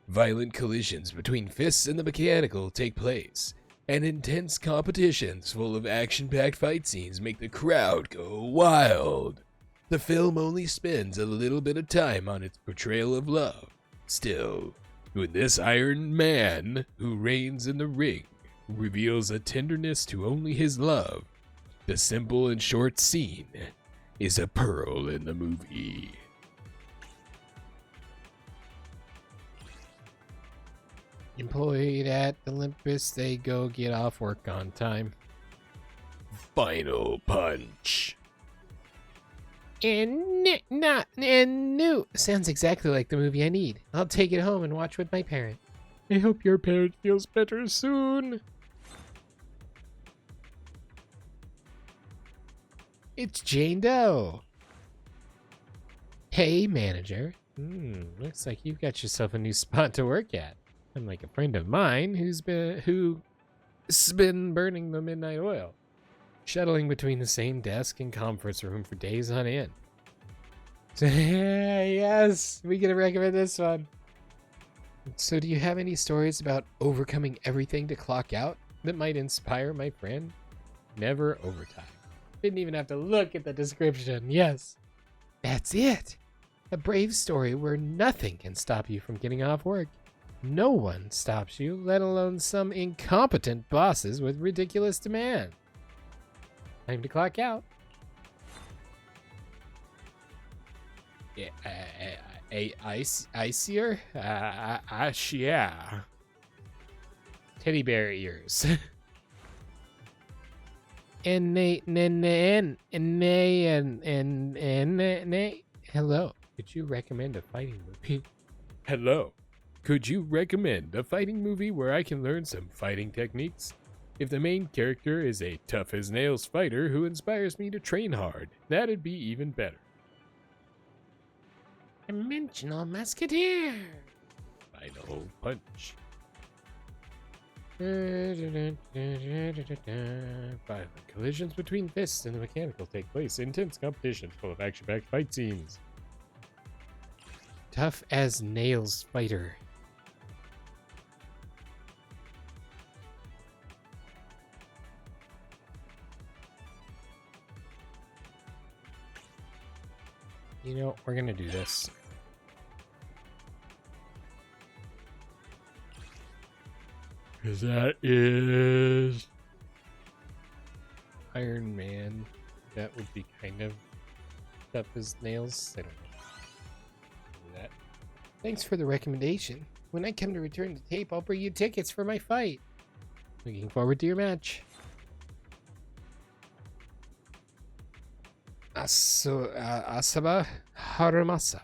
Violent collisions between fists and the mechanical take place, and intense competitions full of action-packed fight scenes make the crowd go wild. The film only spends a little bit of time on its portrayal of love. Still, when this Iron Man, who reigns in the ring, reveals a tenderness to only his love, the simple and short scene is a pearl in the movie. Employed at Olympus, they go get off work on time. Final punch. And new. Sounds exactly like the movie I need. I'll take it home and watch with my parent. I hope your parent feels better soon. It's Jane Doe. Hey, manager. Looks like you've got yourself a new spot to work at. Unlike a friend of mine who's been burning the midnight oil, shuttling between the same desk and conference room for days on end. So, yes, we get to recommend this one. So, do you have any stories about overcoming everything to clock out that might inspire my friend? Never overtime. Didn't even have to look at the description. Yes, that's it. A brave story where nothing can stop you from getting off work. No one stops you, let alone some incompetent bosses with ridiculous demands. Time to clock out. Yeah, icier? Yeah. Teddy bear ears. Hello. Could you recommend a fighting movie? Hello. Could you recommend a fighting movie where I can learn some fighting techniques? If the main character is a tough-as-nails fighter who inspires me to train hard, that'd be even better. Dimensional Musketeer! Final punch. Violent collisions between fists and the mechanical take place. Intense competitions full of action-packed fight scenes. Tough-as-nails fighter. You know, we're gonna do this. Cause that is Iron Man. That would be kind of tough as nails. I don't know. Do that. Thanks for the recommendation. When I come to return the tape, I'll bring you tickets for my fight. Looking forward to your match. Asaba Harumasa.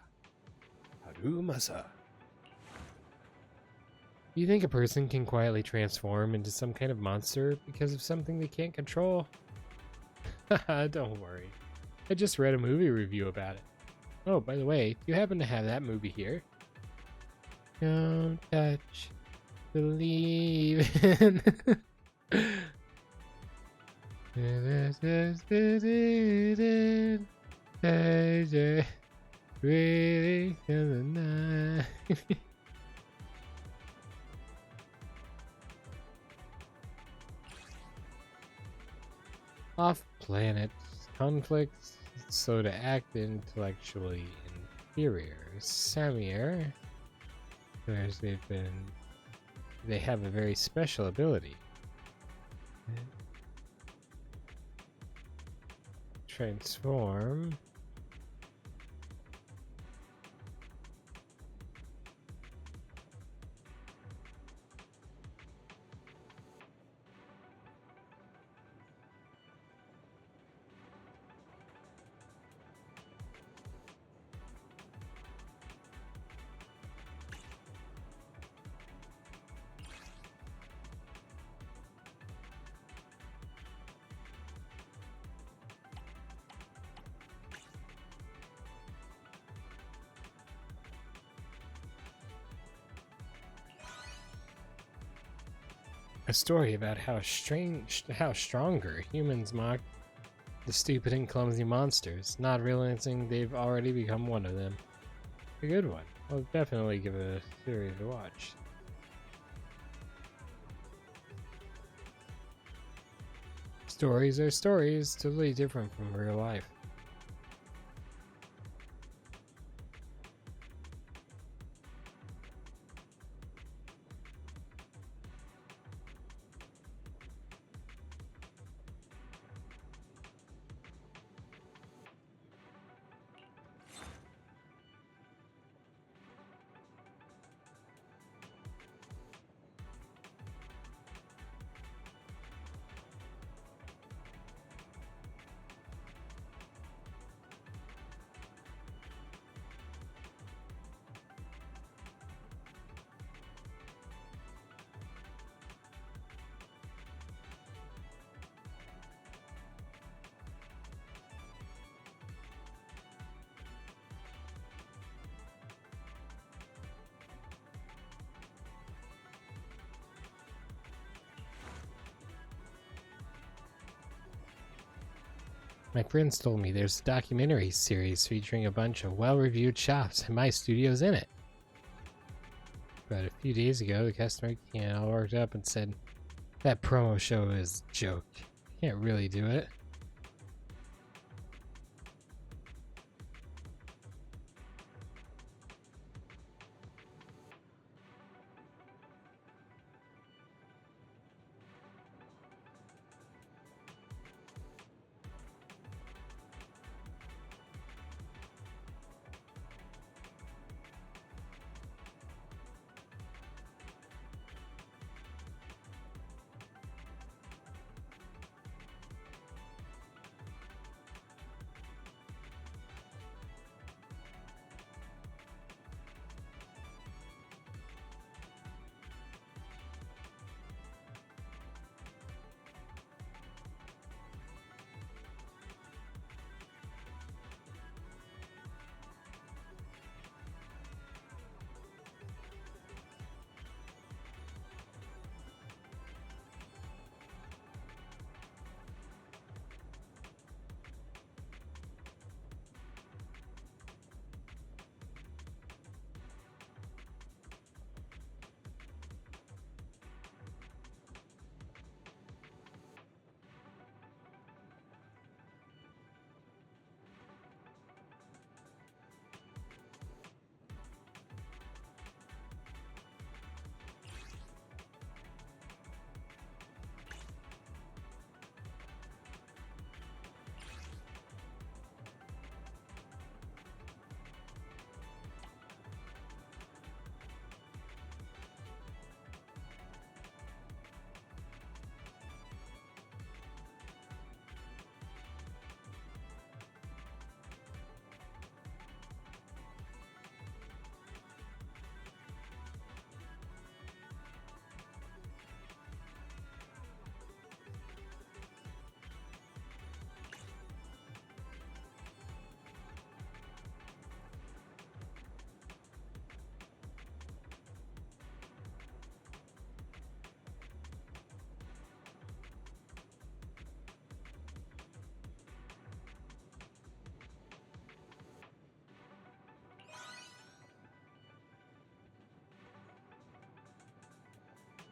You think a person can quietly transform into some kind of monster because of something they can't control? Don't worry. I just read a movie review about it. Oh, by the way, you happen to have that movie here. Don't touch, believe in. Off-planet conflicts, so to act intellectually inferior. Samir, whereas they have a very special ability. Transform. A story about how stronger humans mock the stupid and clumsy monsters, not realizing they've already become one of them. A good one. I'll definitely give it a series to watch. Stories are stories, totally different from real life. My friends told me there's a documentary series featuring a bunch of well-reviewed shops and my studio's in it. But a few days ago, the customer came all worked up and said, that promo show is a joke. Can't really do it.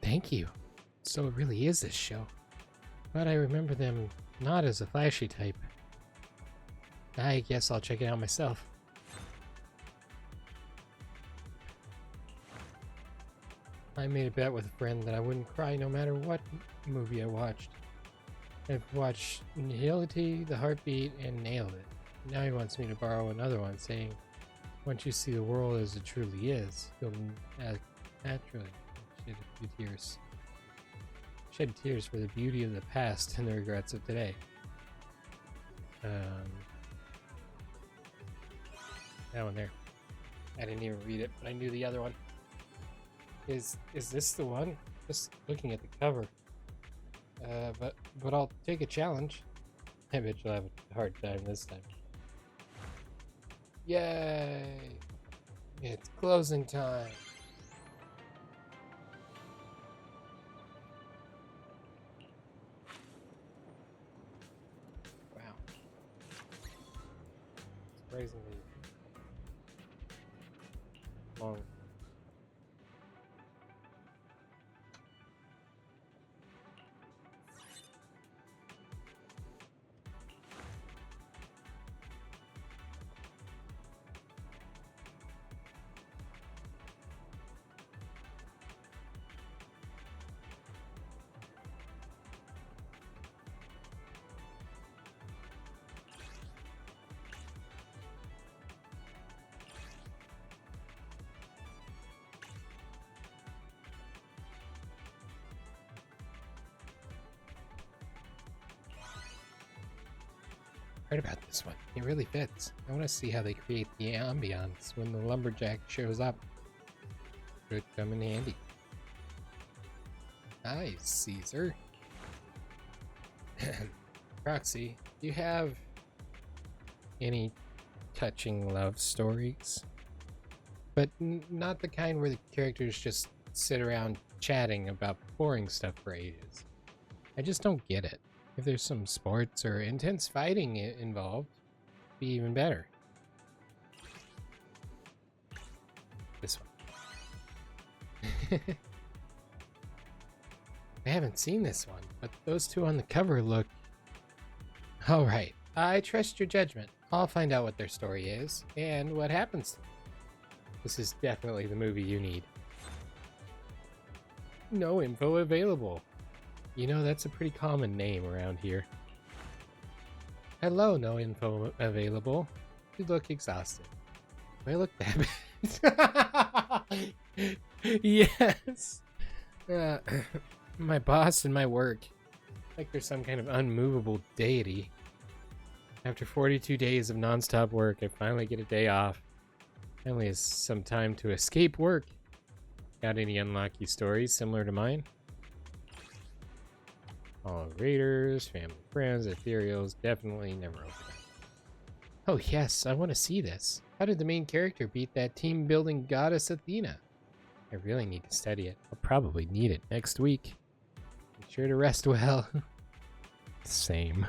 Thank you. So it really is this show. But I remember them not as a flashy type. I guess I'll check it out myself. I made a bet with a friend that I wouldn't cry no matter what movie I watched. I've watched Nihility, The Heartbeat, and nailed it. Now he wants me to borrow another one, saying, once you see the world as it truly is, you'll naturally shed tears for the beauty of the past and the regrets of today. That one there. I didn't even read it, but I knew the other one. Is this the one? Just looking at the cover. But I'll take a challenge. I bet you'll have a hard time this time. Yay! It's closing time. long. Heard about this one. It really fits. I want to see how they create the ambiance when the lumberjack shows up. Could come in handy. Hi, Caesar. Proxy, do you have any touching love stories? But not the kind where the characters just sit around chatting about boring stuff for ages. I just don't get it. If there's some sports or intense fighting involved, it'd be even better. This one. I haven't seen this one, but those two on the cover look... Alright, I trust your judgment. I'll find out what their story is, and what happens to them. This is definitely the movie you need. No info available. You know, that's a pretty common name around here. Hello, no info available. You look exhausted. Do I look that bad? Yes! My boss and my work. Like there's some kind of unmovable deity. After 42 days of non-stop work, I finally get a day off. Finally has some time to escape work. Got any unlucky stories similar to mine? All Raiders, family, friends, Ethereals, definitely never opened it. Oh yes, I want to see this. How did the main character beat that team-building goddess Athena? I really need to study it. I'll probably need it next week. Be sure to rest well. Same.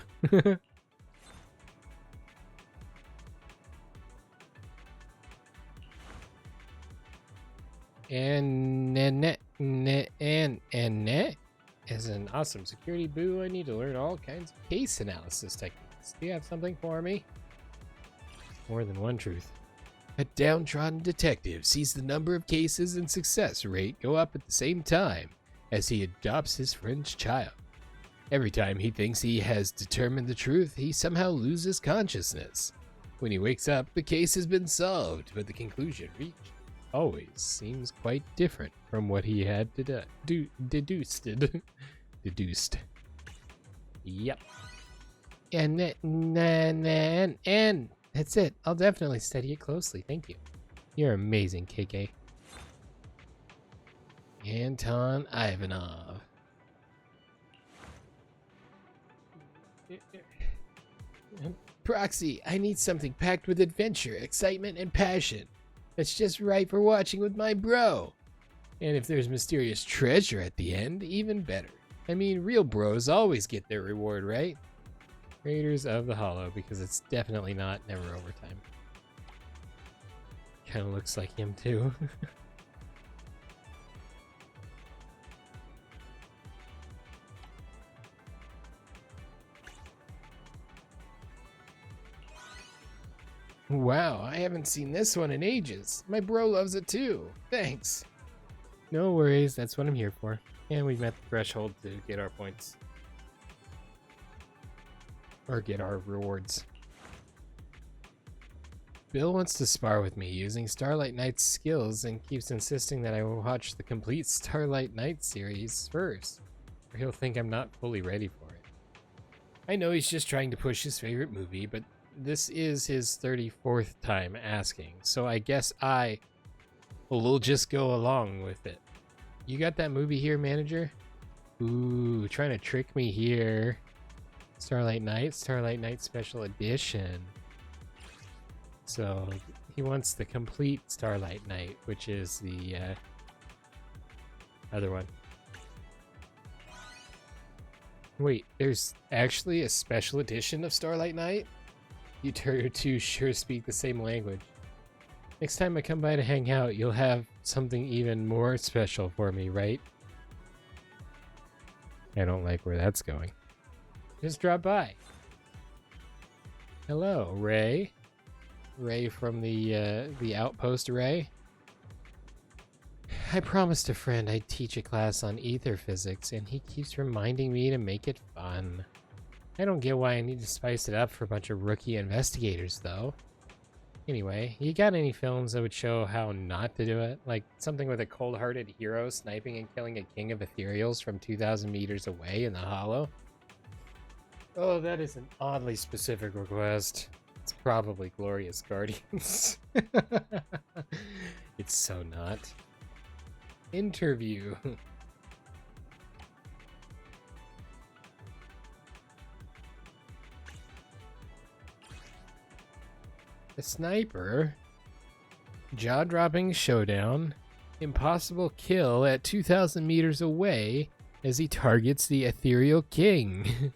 And Nanette is an awesome security boo. I need to learn all kinds of case analysis techniques. Do you have something for me? More than one truth. A downtrodden detective sees the number of cases and success rate go up at the same time as he adopts his friend's child. Every time he thinks he has determined the truth, he somehow loses consciousness. When he wakes up, the case has been solved, but the conclusion reached always seems quite different from what he had deduced. Yep. And that's it. I'll definitely study it closely. Thank you. You're amazing, KK. Anton Ivanov. Proxy, I need something packed with adventure, excitement, and passion. That's just right for watching with my bro. And if there's mysterious treasure at the end, even better. I mean, real bros always get their reward, right? Raiders of the Hollow, because it's definitely not Never Overtime. Kind of looks like him too. Wow, I haven't seen this one in ages. My bro loves it too. Thanks. No worries, that's what I'm here for. And we've met the threshold to get our points. Or get our rewards. Bill wants to spar with me using Starlight Knight's skills and keeps insisting that I will watch the complete Starlight Knight series first, or he'll think I'm not fully ready for it. I know he's just trying to push his favorite movie, but this is his 34th time asking, so I guess I will just go along with it. You got that movie here, manager? Ooh, trying to trick me here. Starlight Knight Special Edition. So he wants the complete Starlight Knight, which is the other one. Wait, there's actually a special edition of Starlight Knight? You two sure speak the same language. Next time I come by to hang out, you'll have something even more special for me, right? I don't like where that's going. Just drop by. Hello, Ray. Ray from the outpost, Ray. I promised a friend I'd teach a class on ether physics, and he keeps reminding me to make it fun. I don't get why I need to spice it up for a bunch of rookie investigators, though. Anyway, you got any films that would show how not to do it? Like something with a cold-hearted hero sniping and killing a king of Ethereals from 2,000 meters away in the hollow? Oh, that is an oddly specific request. It's probably Glorious Guardians. It's so not. Interview. A sniper, jaw-dropping showdown, impossible kill at 2,000 meters away as he targets the Ethereal King.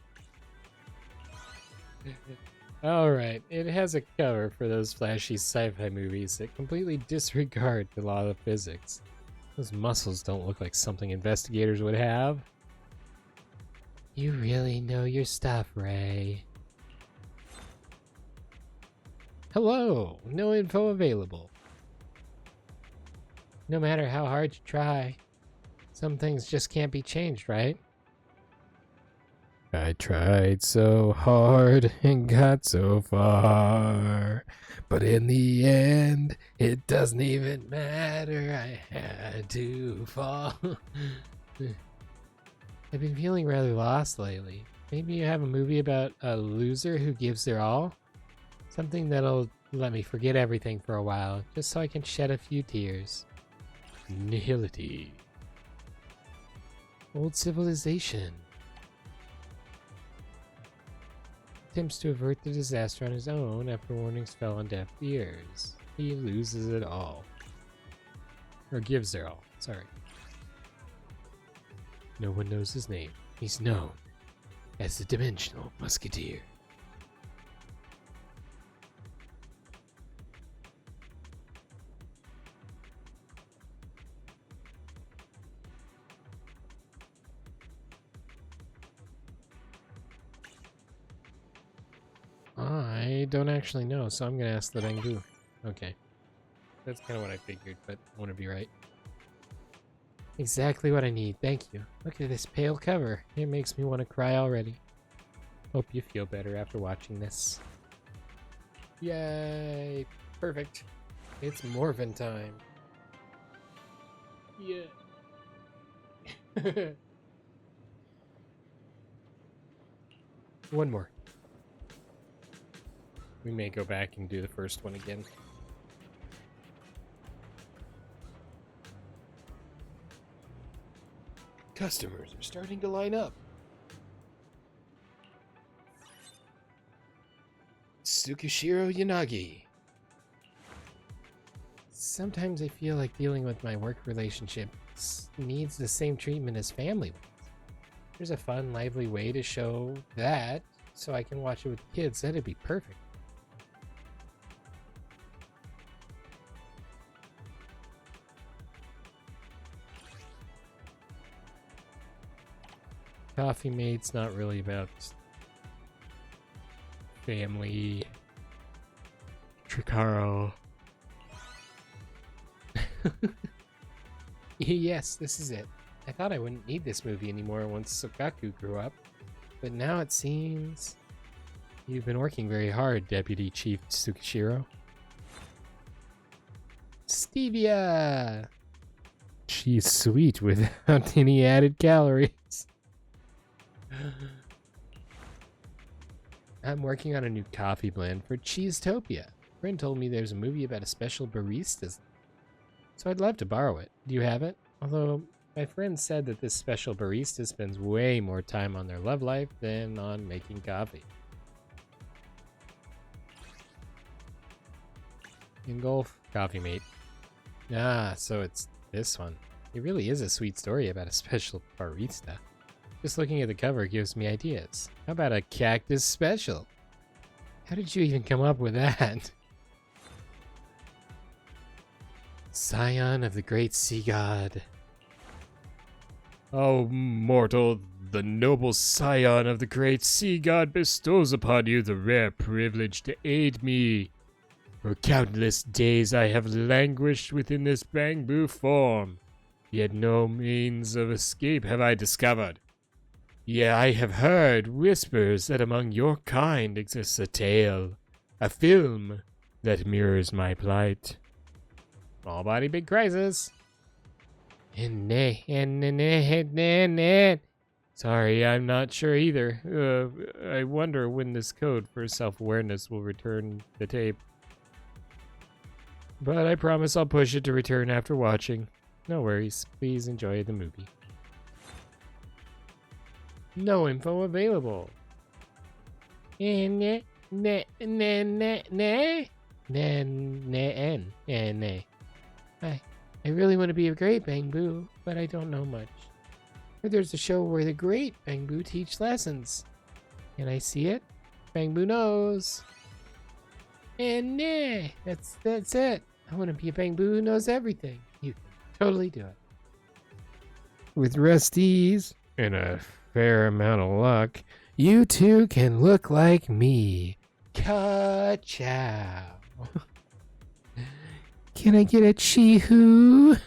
Alright, it has a cover for those flashy sci-fi movies that completely disregard the law of physics. Those muscles don't look like something investigators would have. You really know your stuff, Ray. Hello, no info available. No matter how hard you try, some things just can't be changed, right? I tried so hard and got so far, but in the end, it doesn't even matter. I had to fall. I've been feeling rather lost lately. Maybe you have a movie about a loser who gives their all? Something that'll let me forget everything for a while, just so I can shed a few tears. Nihility. Old civilization. Attempts to avert the disaster on his own after warnings fell on deaf ears. He loses it all. Or gives their all, sorry. No one knows his name. He's known as the Dimensional Musketeer. I don't actually know, so I'm gonna ask the Dangu. Okay. That's kind of what I figured, but I want to be right. Exactly what I need, thank you. Look at this pale cover. It makes me want to cry already. Hope you feel better after watching this. Yay! Perfect. It's Morven time. Yeah. One more. We may go back and do the first one again. Customers are starting to line up. Tsukishiro Yanagi. Sometimes I feel like dealing with my work relationship needs the same treatment as family ones. There's a fun, lively way to show that, so I can watch it with the kids. That'd be perfect. Coffee Mate's not really about family. Tricaro. Yes, this is it. I thought I wouldn't need this movie anymore once Sokaku grew up, but now it seems you've been working very hard, Deputy Chief Tsukishiro. Stevia! She's sweet without any added calories. I'm working on a new coffee blend for Cheesetopia. A friend told me there's a movie about a special baristas, so I'd love to borrow it. Do you have it? Although my friend said that this special barista spends way more time on their love life than on making coffee. Engulf Coffee Mate. Ah, so it's this one. It really is a sweet story about a special barista. Just looking at the cover gives me ideas. How about a cactus special? How did you even come up with that? Scion of the great sea god. Oh, mortal, the noble scion of the great sea god bestows upon you the rare privilege to aid me. For countless days I have languished within this bamboo form, yet no means of escape have I discovered. Yet I have heard whispers that among your kind exists a tale, a film that mirrors my plight. Small body, big crisis. Sorry, I'm not sure either. I wonder when this code for self-awareness will return the tape. But I promise I'll push it to return after watching. No worries. Please enjoy the movie. No info available. I really want to be a great Bangbu, but I don't know much. Heard there's a show where the great Bangbu teach lessons. Can I see it? Bangbu knows. And that's it. I want to be a Bangbu who knows everything. You can totally do it. With Rusty's and a fair amount of luck, you too can look like me. Ka-chow. Can I get a chi-hoo?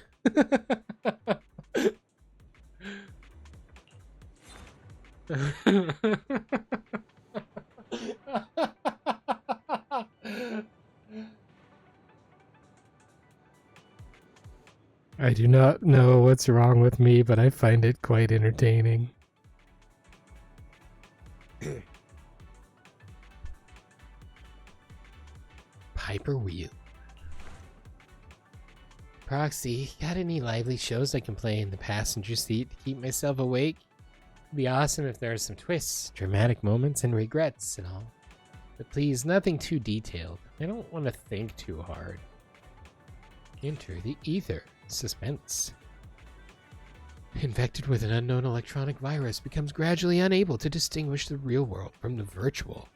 I do not know what's wrong with me, but I find it quite entertaining. Piper Wheel. Proxy, got any lively shows I can play in the passenger seat to keep myself awake? It'd be awesome if there are some twists, dramatic moments, and regrets and all. But please, nothing too detailed. I don't want to think too hard. Enter the ether. Suspense. Infected with an unknown electronic virus, becomes gradually unable to distinguish the real world from the virtual.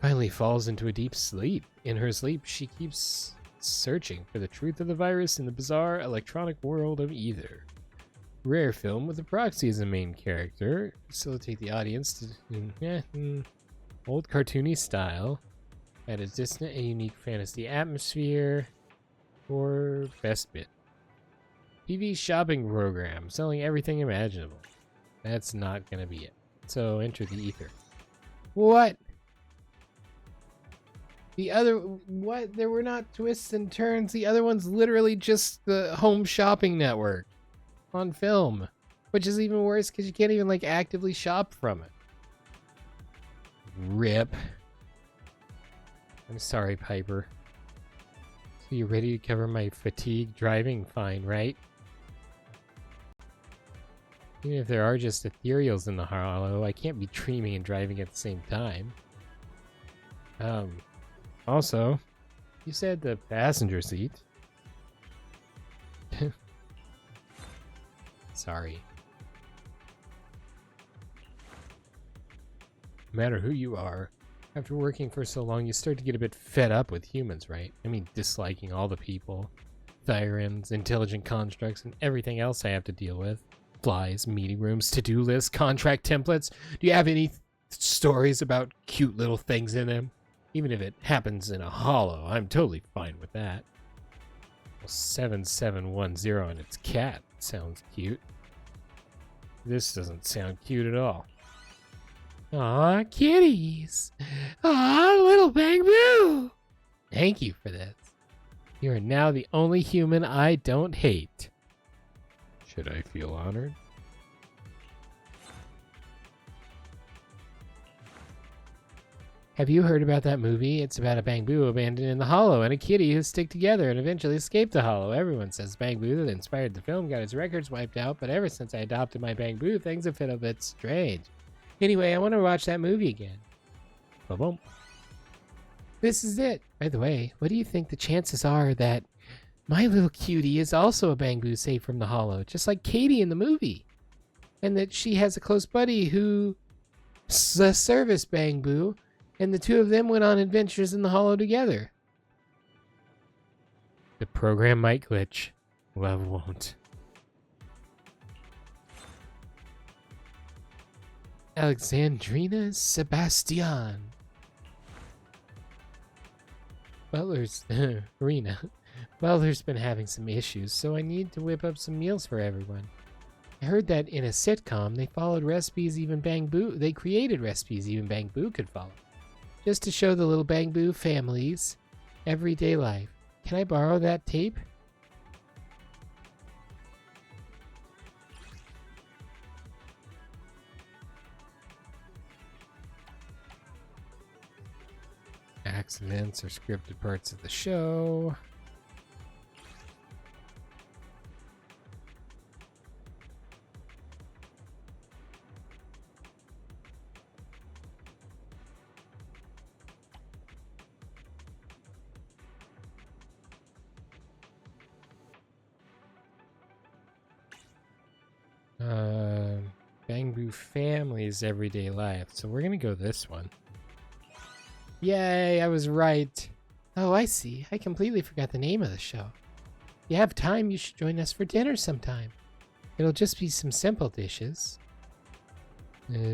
Finally falls into a deep sleep. In her sleep, she keeps searching for the truth of the virus in the bizarre electronic world of Ether. Rare film with a Proxy as a main character. Facilitate the audience to old cartoony style. Add a distant and unique fantasy atmosphere. Or best bit. TV shopping program selling everything imaginable. That's not gonna be it. So enter the ether. What? The other, what? There were not twists and turns. The other one's literally just the home shopping network on film, which is even worse because you can't even like actively shop from it. Rip. I'm sorry, Piper. So you ready to cover my fatigue driving fine, right? Even if there are just ethereals in the hollow, I can't be dreaming and driving at the same time. Also, you said the passenger seat. Sorry. No matter who you are, after working for so long, you start to get a bit fed up with humans, right? I mean, disliking all the people, thyrins, intelligent constructs, and everything else I have to deal with. Flies, meeting rooms, to-do lists, contract templates. Do you have any stories about cute little things in them? Even if it happens in a hollow, I'm totally fine with that. Well, 7710 and its cat sounds cute. This doesn't sound cute at all. Aw, kitties. Aw, little Bangbu. Thank you for this. You are now the only human I don't hate. Should I feel honored? Have you heard about that movie? It's about a Bangbu abandoned in the hollow and a kitty who stick together and eventually escape the hollow. Everyone says Bangbu that inspired the film got its records wiped out, but ever since I adopted my Bangbu, things have been a bit strange. Anyway, I want to watch that movie again. Ba-boom. This is it. By the way, what do you think the chances are that my little cutie is also a Bangbu saved from the hollow, just like Katie in the movie? And that she has a close buddy who's a service Bangbu, and the two of them went on adventures in the hollow together. The program might glitch. Love won't. Alexandrina Sebastian. Butler's Rena. Butler's been having some issues, so I need to whip up some meals for everyone. I heard that in a sitcom they followed recipes even Bang Boo. They created recipes even Bang Boo could follow, just to show the little Bang Boo families everyday life. Can I borrow that tape? Accidents or scripted parts of the show. Bang Boo Family's everyday life. So we're gonna go this one. Yay, I was right. Oh, I see. I completely forgot the name of the show. If you have time, you should join us for dinner sometime. It'll just be some simple dishes.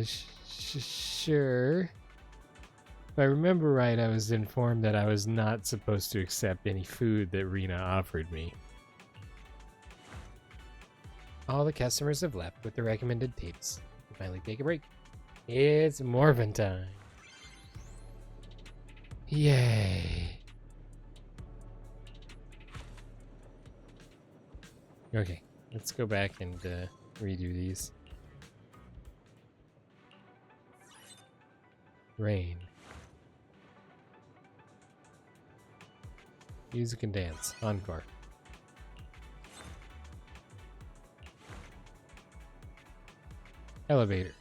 Sure. If I remember right, I was informed that I was not supposed to accept any food that Rena offered me. All the customers have left with the recommended tapes. We finally take a break. It's Morphin time. Yay. Okay, let's go back and redo these. Rain. Music and dance. Encore. Elevator.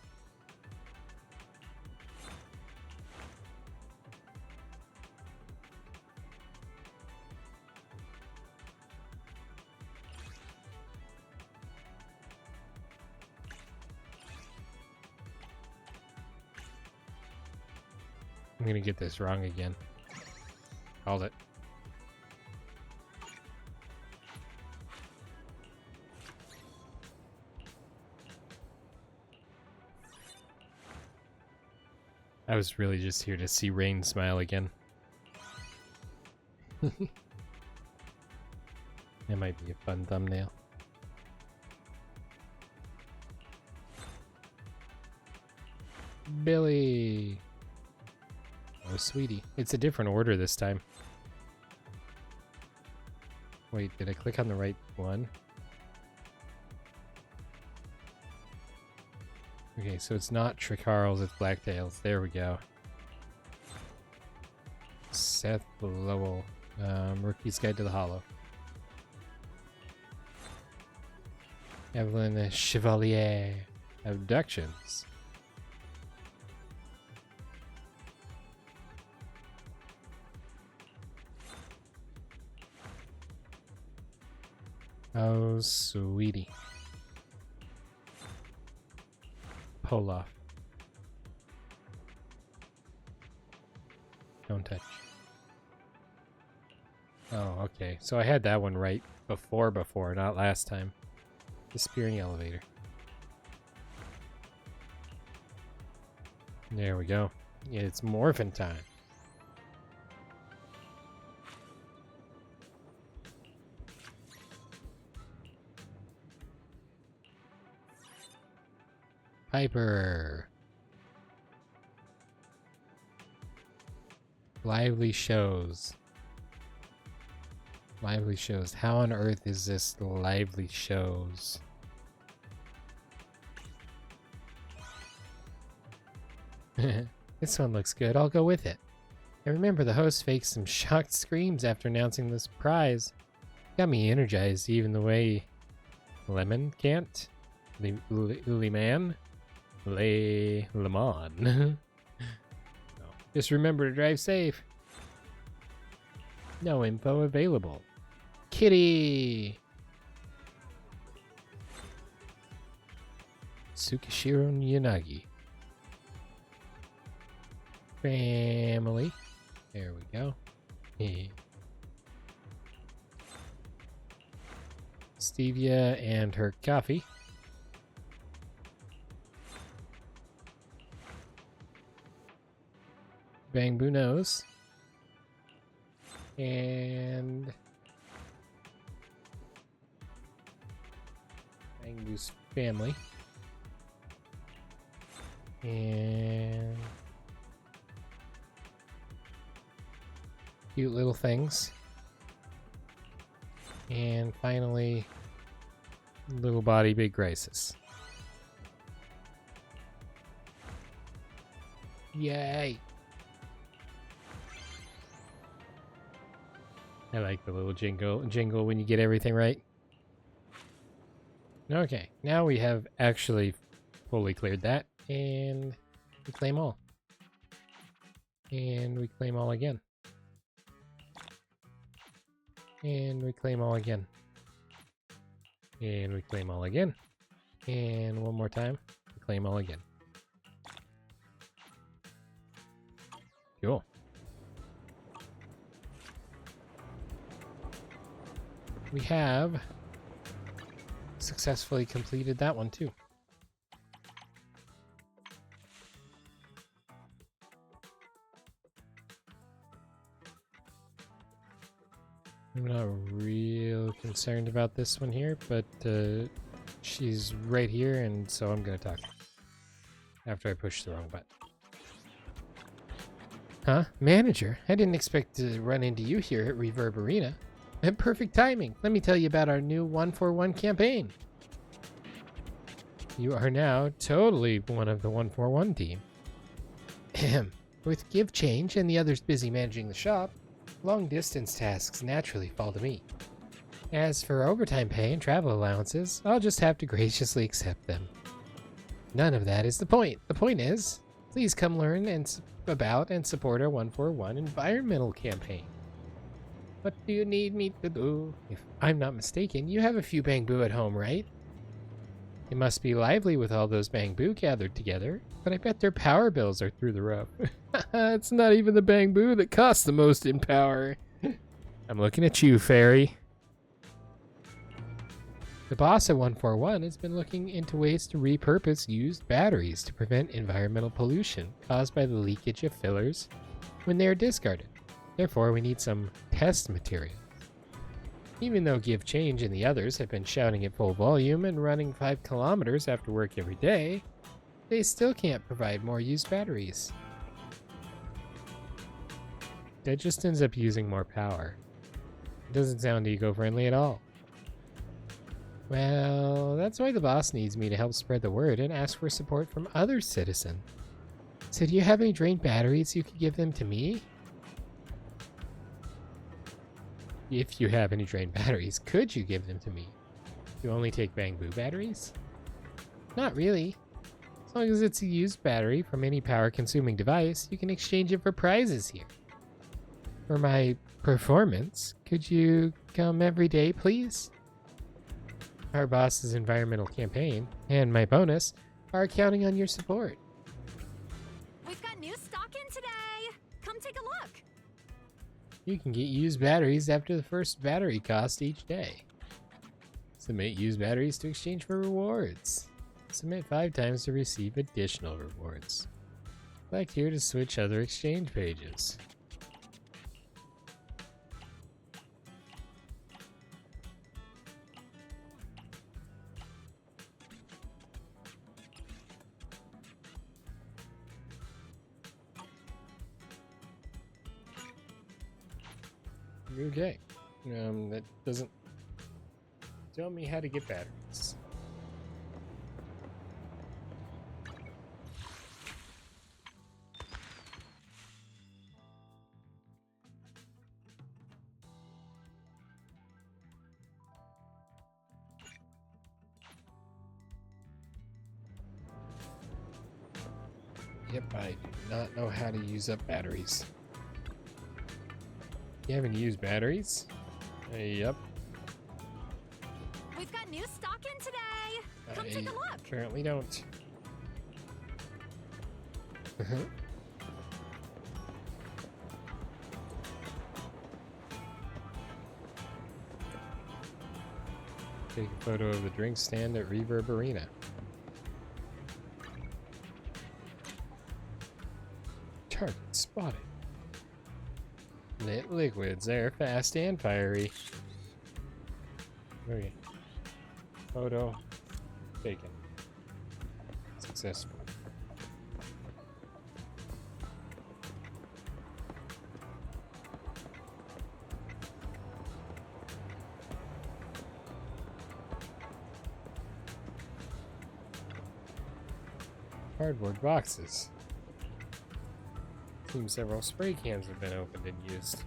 I'm gonna get this wrong again. Called it. I was really just here to see Rain smile again. That might be a fun thumbnail. Billy! Oh, sweetie. It's a different order this time. Wait, did I click on the right one? Okay, so it's not Tricarls, it's Blacktails. There we go. Seth Lowell. Rookie's Guide to the Hollow. Evelyn Chevalier. Abductions. Oh, sweetie. Poloff. Don't touch. Oh, okay. So I had that one right before, not last time. Disappearing elevator. There we go. It's Morphin time. Piper. Lively shows. Lively shows. How on earth is this lively shows? This one looks good. I'll go with it. I remember the host faked some shocked screams after announcing the surprise. Got me energized even the way Lemon can't. Lemon? Lemon. No. Just remember to drive safe. No info available. Kitty! Tsukishiro Yanagi. Family. There we go. Stevia and her coffee. Bamboo nose. And Bamboo's family. And cute little things. And finally, little body, big crisis. Yay! I like the little jingle when you get everything right. Okay, now we have actually fully cleared that, and we claim all. And we claim all again. And we claim all again. And we claim all again. And one more time, we claim all again. Cool. We have successfully completed that one too. I'm not real concerned about this one here, but she's right here, and so I'm going to talk after I push the wrong button. Huh? Manager? I didn't expect to run into you here at Reverb Arena. Perfect timing. Let me tell you about our new 141 campaign. You are now totally one of the 141 team. With Give Change and the others busy managing the shop, long distance tasks naturally fall to me. As for overtime pay and travel allowances, I'll just have to graciously accept them. None of that is the point. The point is, please come learn about and support our 141 environmental campaign. What do you need me to do? If I'm not mistaken, you have a few bamboo at home, right? It must be lively with all those bamboo gathered together, but I bet their power bills are through the roof. It's not even the bamboo that costs the most in power. I'm looking at you, Fairy. The boss at 141 has been looking into ways to repurpose used batteries to prevent environmental pollution caused by the leakage of fillers when they are discarded. Therefore, we need some test material. Even though Give Change and the others have been shouting at full volume and running 5 kilometers after work every day, they still can't provide more used batteries. That just ends up using more power. It doesn't sound eco-friendly at all. Well, that's why the boss needs me to help spread the word and ask for support from other citizens. So do you have any drained batteries you could give them to me? If you have any drained batteries, could you give them to me? You only take bamboo batteries? Not really. As long as it's a used battery from any power-consuming device, you can exchange it for prizes here. For my performance, could you come every day, please? Our boss's environmental campaign, and my bonus, are counting on your support. We've got new stock in today. Come take a look. You can get used batteries after the first battery cost each day. Submit used batteries to exchange for rewards. Submit 5 times to receive additional rewards. Click here to switch other exchange pages. Okay. That doesn't tell me how to get batteries. Yep, I do not know how to use up batteries. You haven't used batteries? Yep. We've got new stock in today. Come take a look. Apparently don't. Take a photo of the drink stand at Reverb Arena. Target spotted. Lit liquids. They're fast and fiery. Okay. Photo taken. Successful. Cardboard boxes. Seems several spray cans have been opened and used.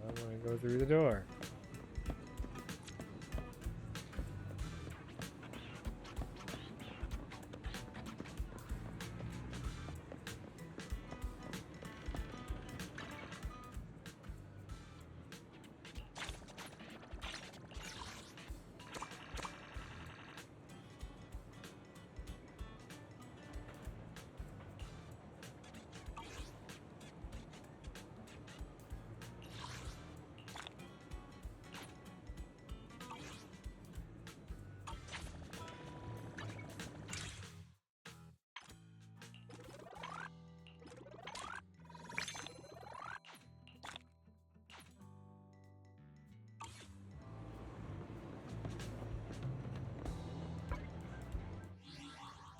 I'm gonna go through the door.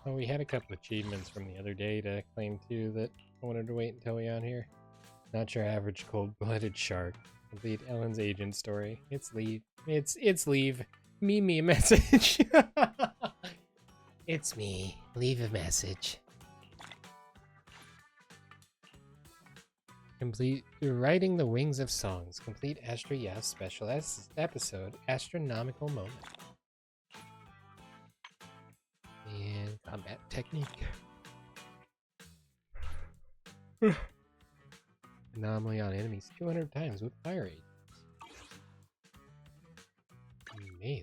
Oh, we had a couple achievements from the other day to claim too that I wanted to wait until we on here. Not your average cold-blooded shark. Complete Ellen's agent story. It's leave. It's leave. Me a message. It's me. Leave a message. Complete Riding the Wings of Songs. Complete Astra Yao special episode. Astronomical moment. And combat technique. Anomaly on enemies 200 times with fire agents. Man.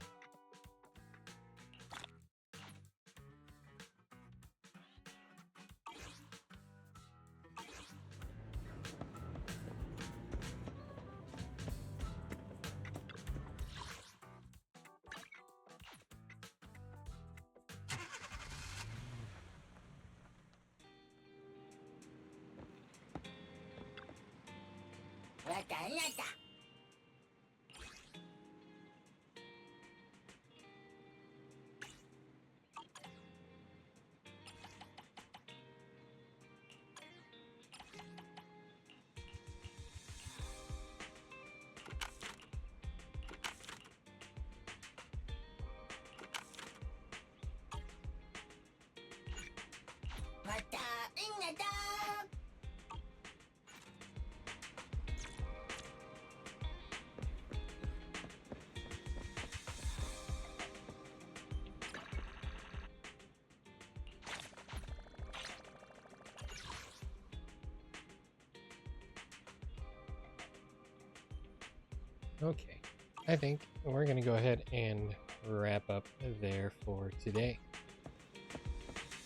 Okay, I think we're going to go ahead and wrap up there for today.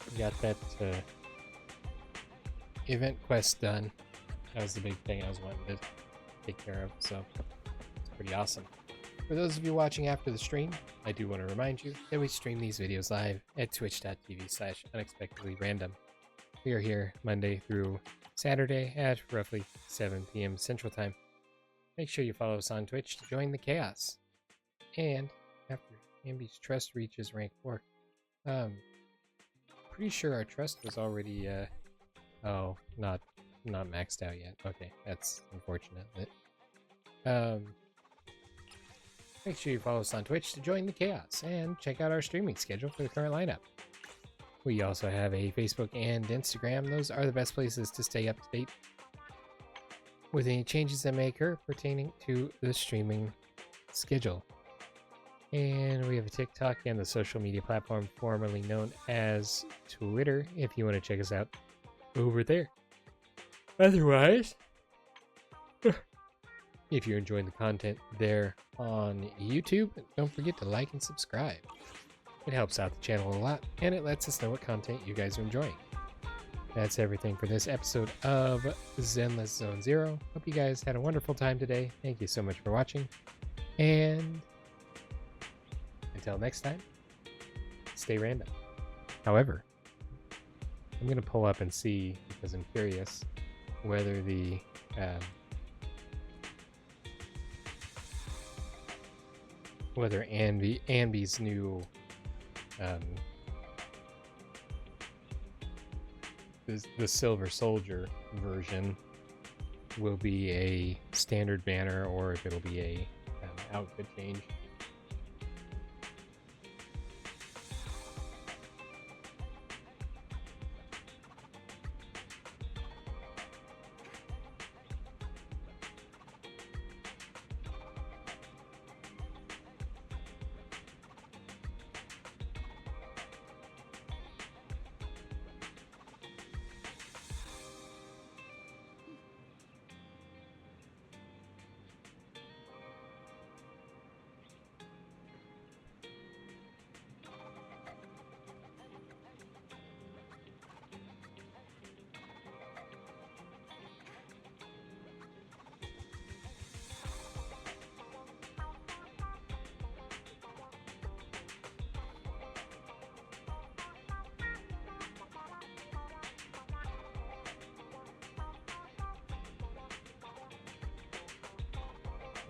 We got that event quest done. That was the big thing I was wanting to take care of, so it's pretty awesome. For those of you watching after the stream, I do want to remind you that we stream these videos live at twitch.tv/unexpectedlyrandom. We are here Monday through Saturday at roughly 7 p.m. Central Time. Make sure you follow us on Twitch to join the chaos. And after Ambi's trust reaches rank 4, pretty sure our trust was already not maxed out yet. Okay, that's unfortunate. Make sure you follow us on Twitch to join the chaos and check out our streaming schedule for the current lineup. We also have a Facebook and Instagram. Those are the best places to stay up to date with any changes that may occur pertaining to the streaming schedule. And we have a TikTok and the social media platform formerly known as Twitter if you want to check us out over there. Otherwise, if you're enjoying the content there on YouTube, don't forget to like and subscribe. It helps out the channel a lot, and it lets us know what content you guys are enjoying. That's everything for this episode of Zenless Zone Zero. Hope you guys had a wonderful time today. Thank you so much for watching, And until next time, stay random. However, I'm going to pull up and see, because I'm curious, whether the whether Ambi's new the Silver Soldier version will be a standard banner or if it'll be a outfit change.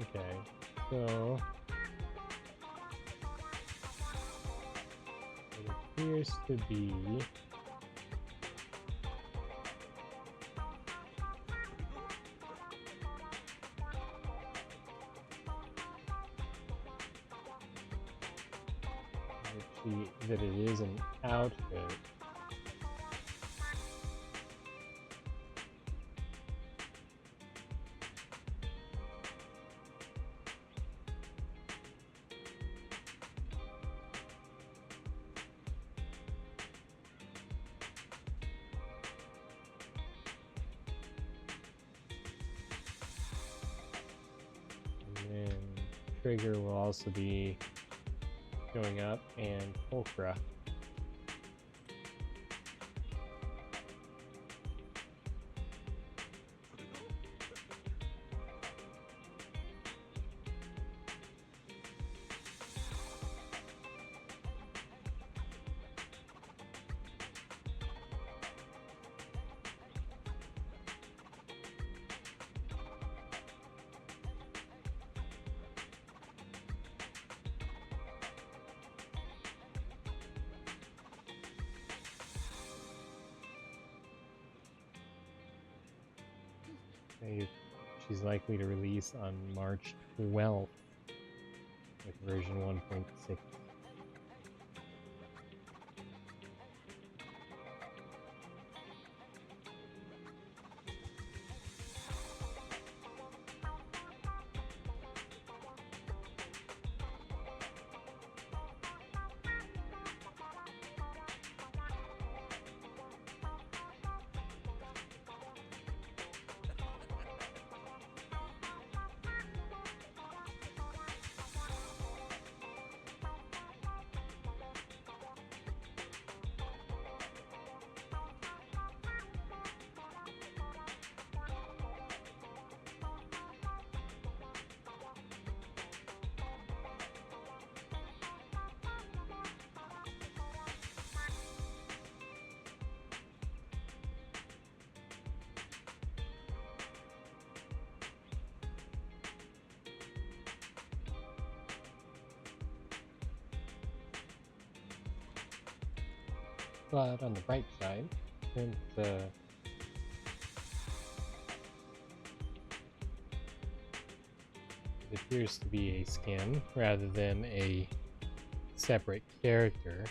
Okay, so it appears to be that it is an outfit. And trigger will also be going up, and Pulcra. She's likely to release on March 12th with version 1.6. But on the bright side, since it appears to be a skin rather than a separate character,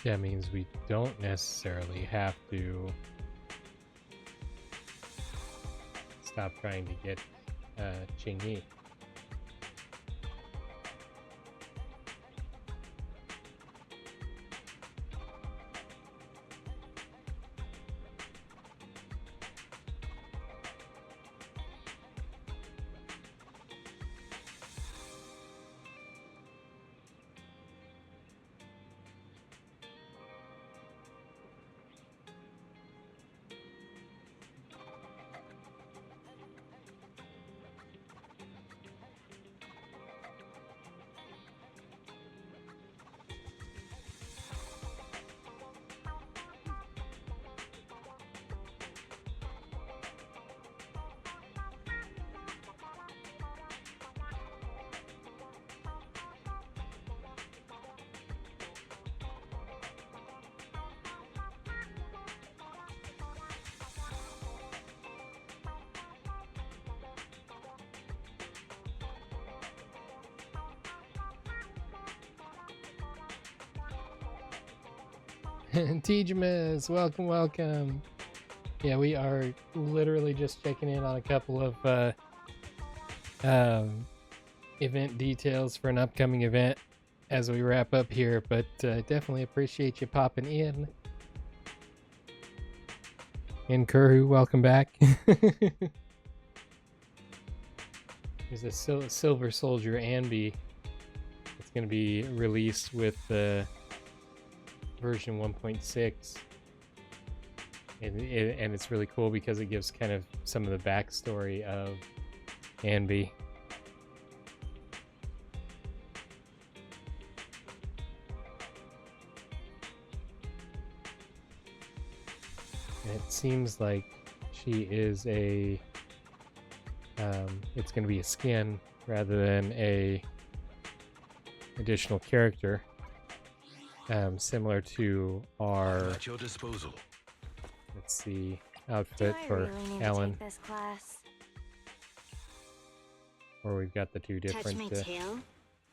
that means we don't necessarily have to stop trying to get Qingyi. Tijamas, welcome, welcome. Yeah, we are literally just checking in on a couple of event details for an upcoming event as we wrap up here, but definitely appreciate you popping in. And Kuru, welcome back. There's a Silver Soldier Anby. It's going to be released with version 1.6. And it's really cool because it gives kind of some of the backstory of Anby. And it seems like she is a it's going to be a skin rather than a additional character, similar to our at your disposal. Let's see, outfit for Ellen, where we've got the two different. Touch my tail,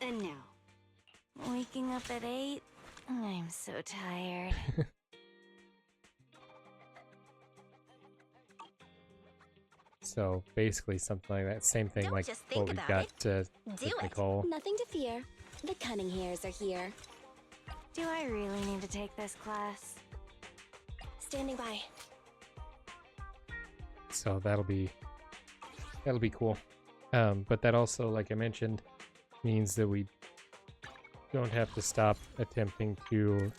and no. Waking up at 8, I'm so tired. So basically something like that. Same thing. Don't like just think what we've about got with Do it. Nicole. Nothing to fear. The cunning hairs are here. Do I really need to take this class? Standing by. So that'll be cool. But that also, like I mentioned, means that we don't have to stop attempting to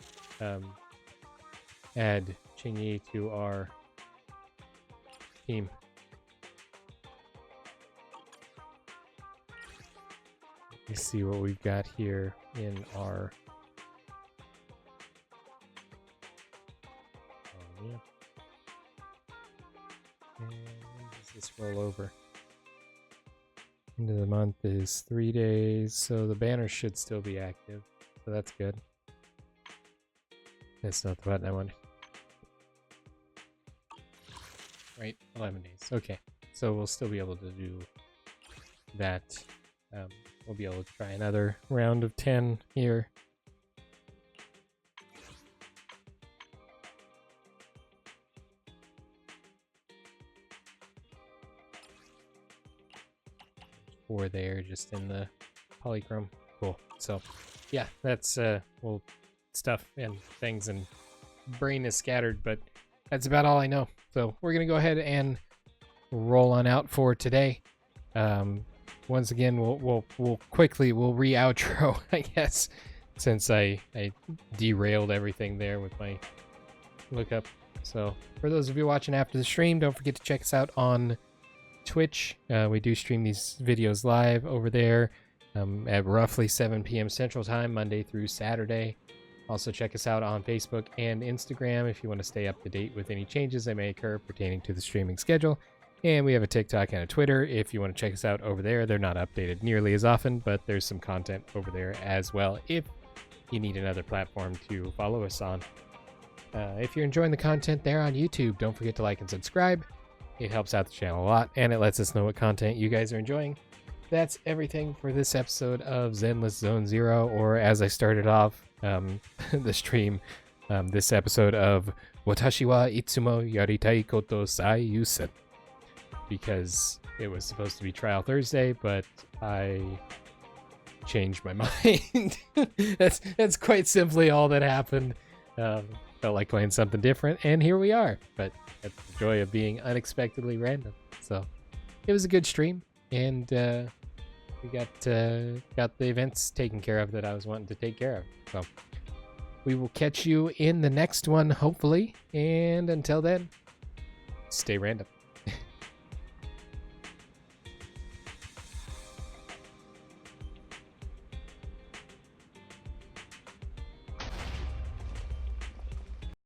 add Qingyi to our team. Let me see what we've got here in our. Oh, yeah. And when does this roll over? End of the month is 3 days, so the banner should still be active. So that's good. That's not the button I wanted. Right, 11 days. Okay, so we'll still be able to do that. We'll be able to try another round of 10 here. Four there, just in the polychrome. Cool. So, yeah, that's well, stuff and things, and brain is scattered, but that's about all I know. So we're gonna go ahead and roll on out for today. Once again, we'll re-outro, I guess, since I derailed everything there with my lookup. So for those of you watching after the stream, don't forget to check us out on Twitch. We do stream these videos live over there at roughly 7 p.m. Central Time, Monday through Saturday. Also check us out on Facebook and Instagram if you want to stay up to date with any changes that may occur pertaining to the streaming schedule. And we have a TikTok and a Twitter if you want to check us out over there. They're not updated nearly as often, but there's some content over there as well if you need another platform to follow us on. If you're enjoying the content there on YouTube, don't forget to like and subscribe. It helps out the channel a lot, and it lets us know what content you guys are enjoying. That's everything for this episode of Zenless Zone Zero, or as I started off the stream, this episode of Watashi wa itsumo yaritai koto sai yusen. Because it was supposed to be Trial Thursday, but I changed my mind. That's quite simply all that happened. Felt like playing something different, and here we are. But that's the joy of being unexpectedly random. So it was a good stream, and we got the events taken care of that I was wanting to take care of. So we will catch you in the next one, hopefully. And until then, stay random.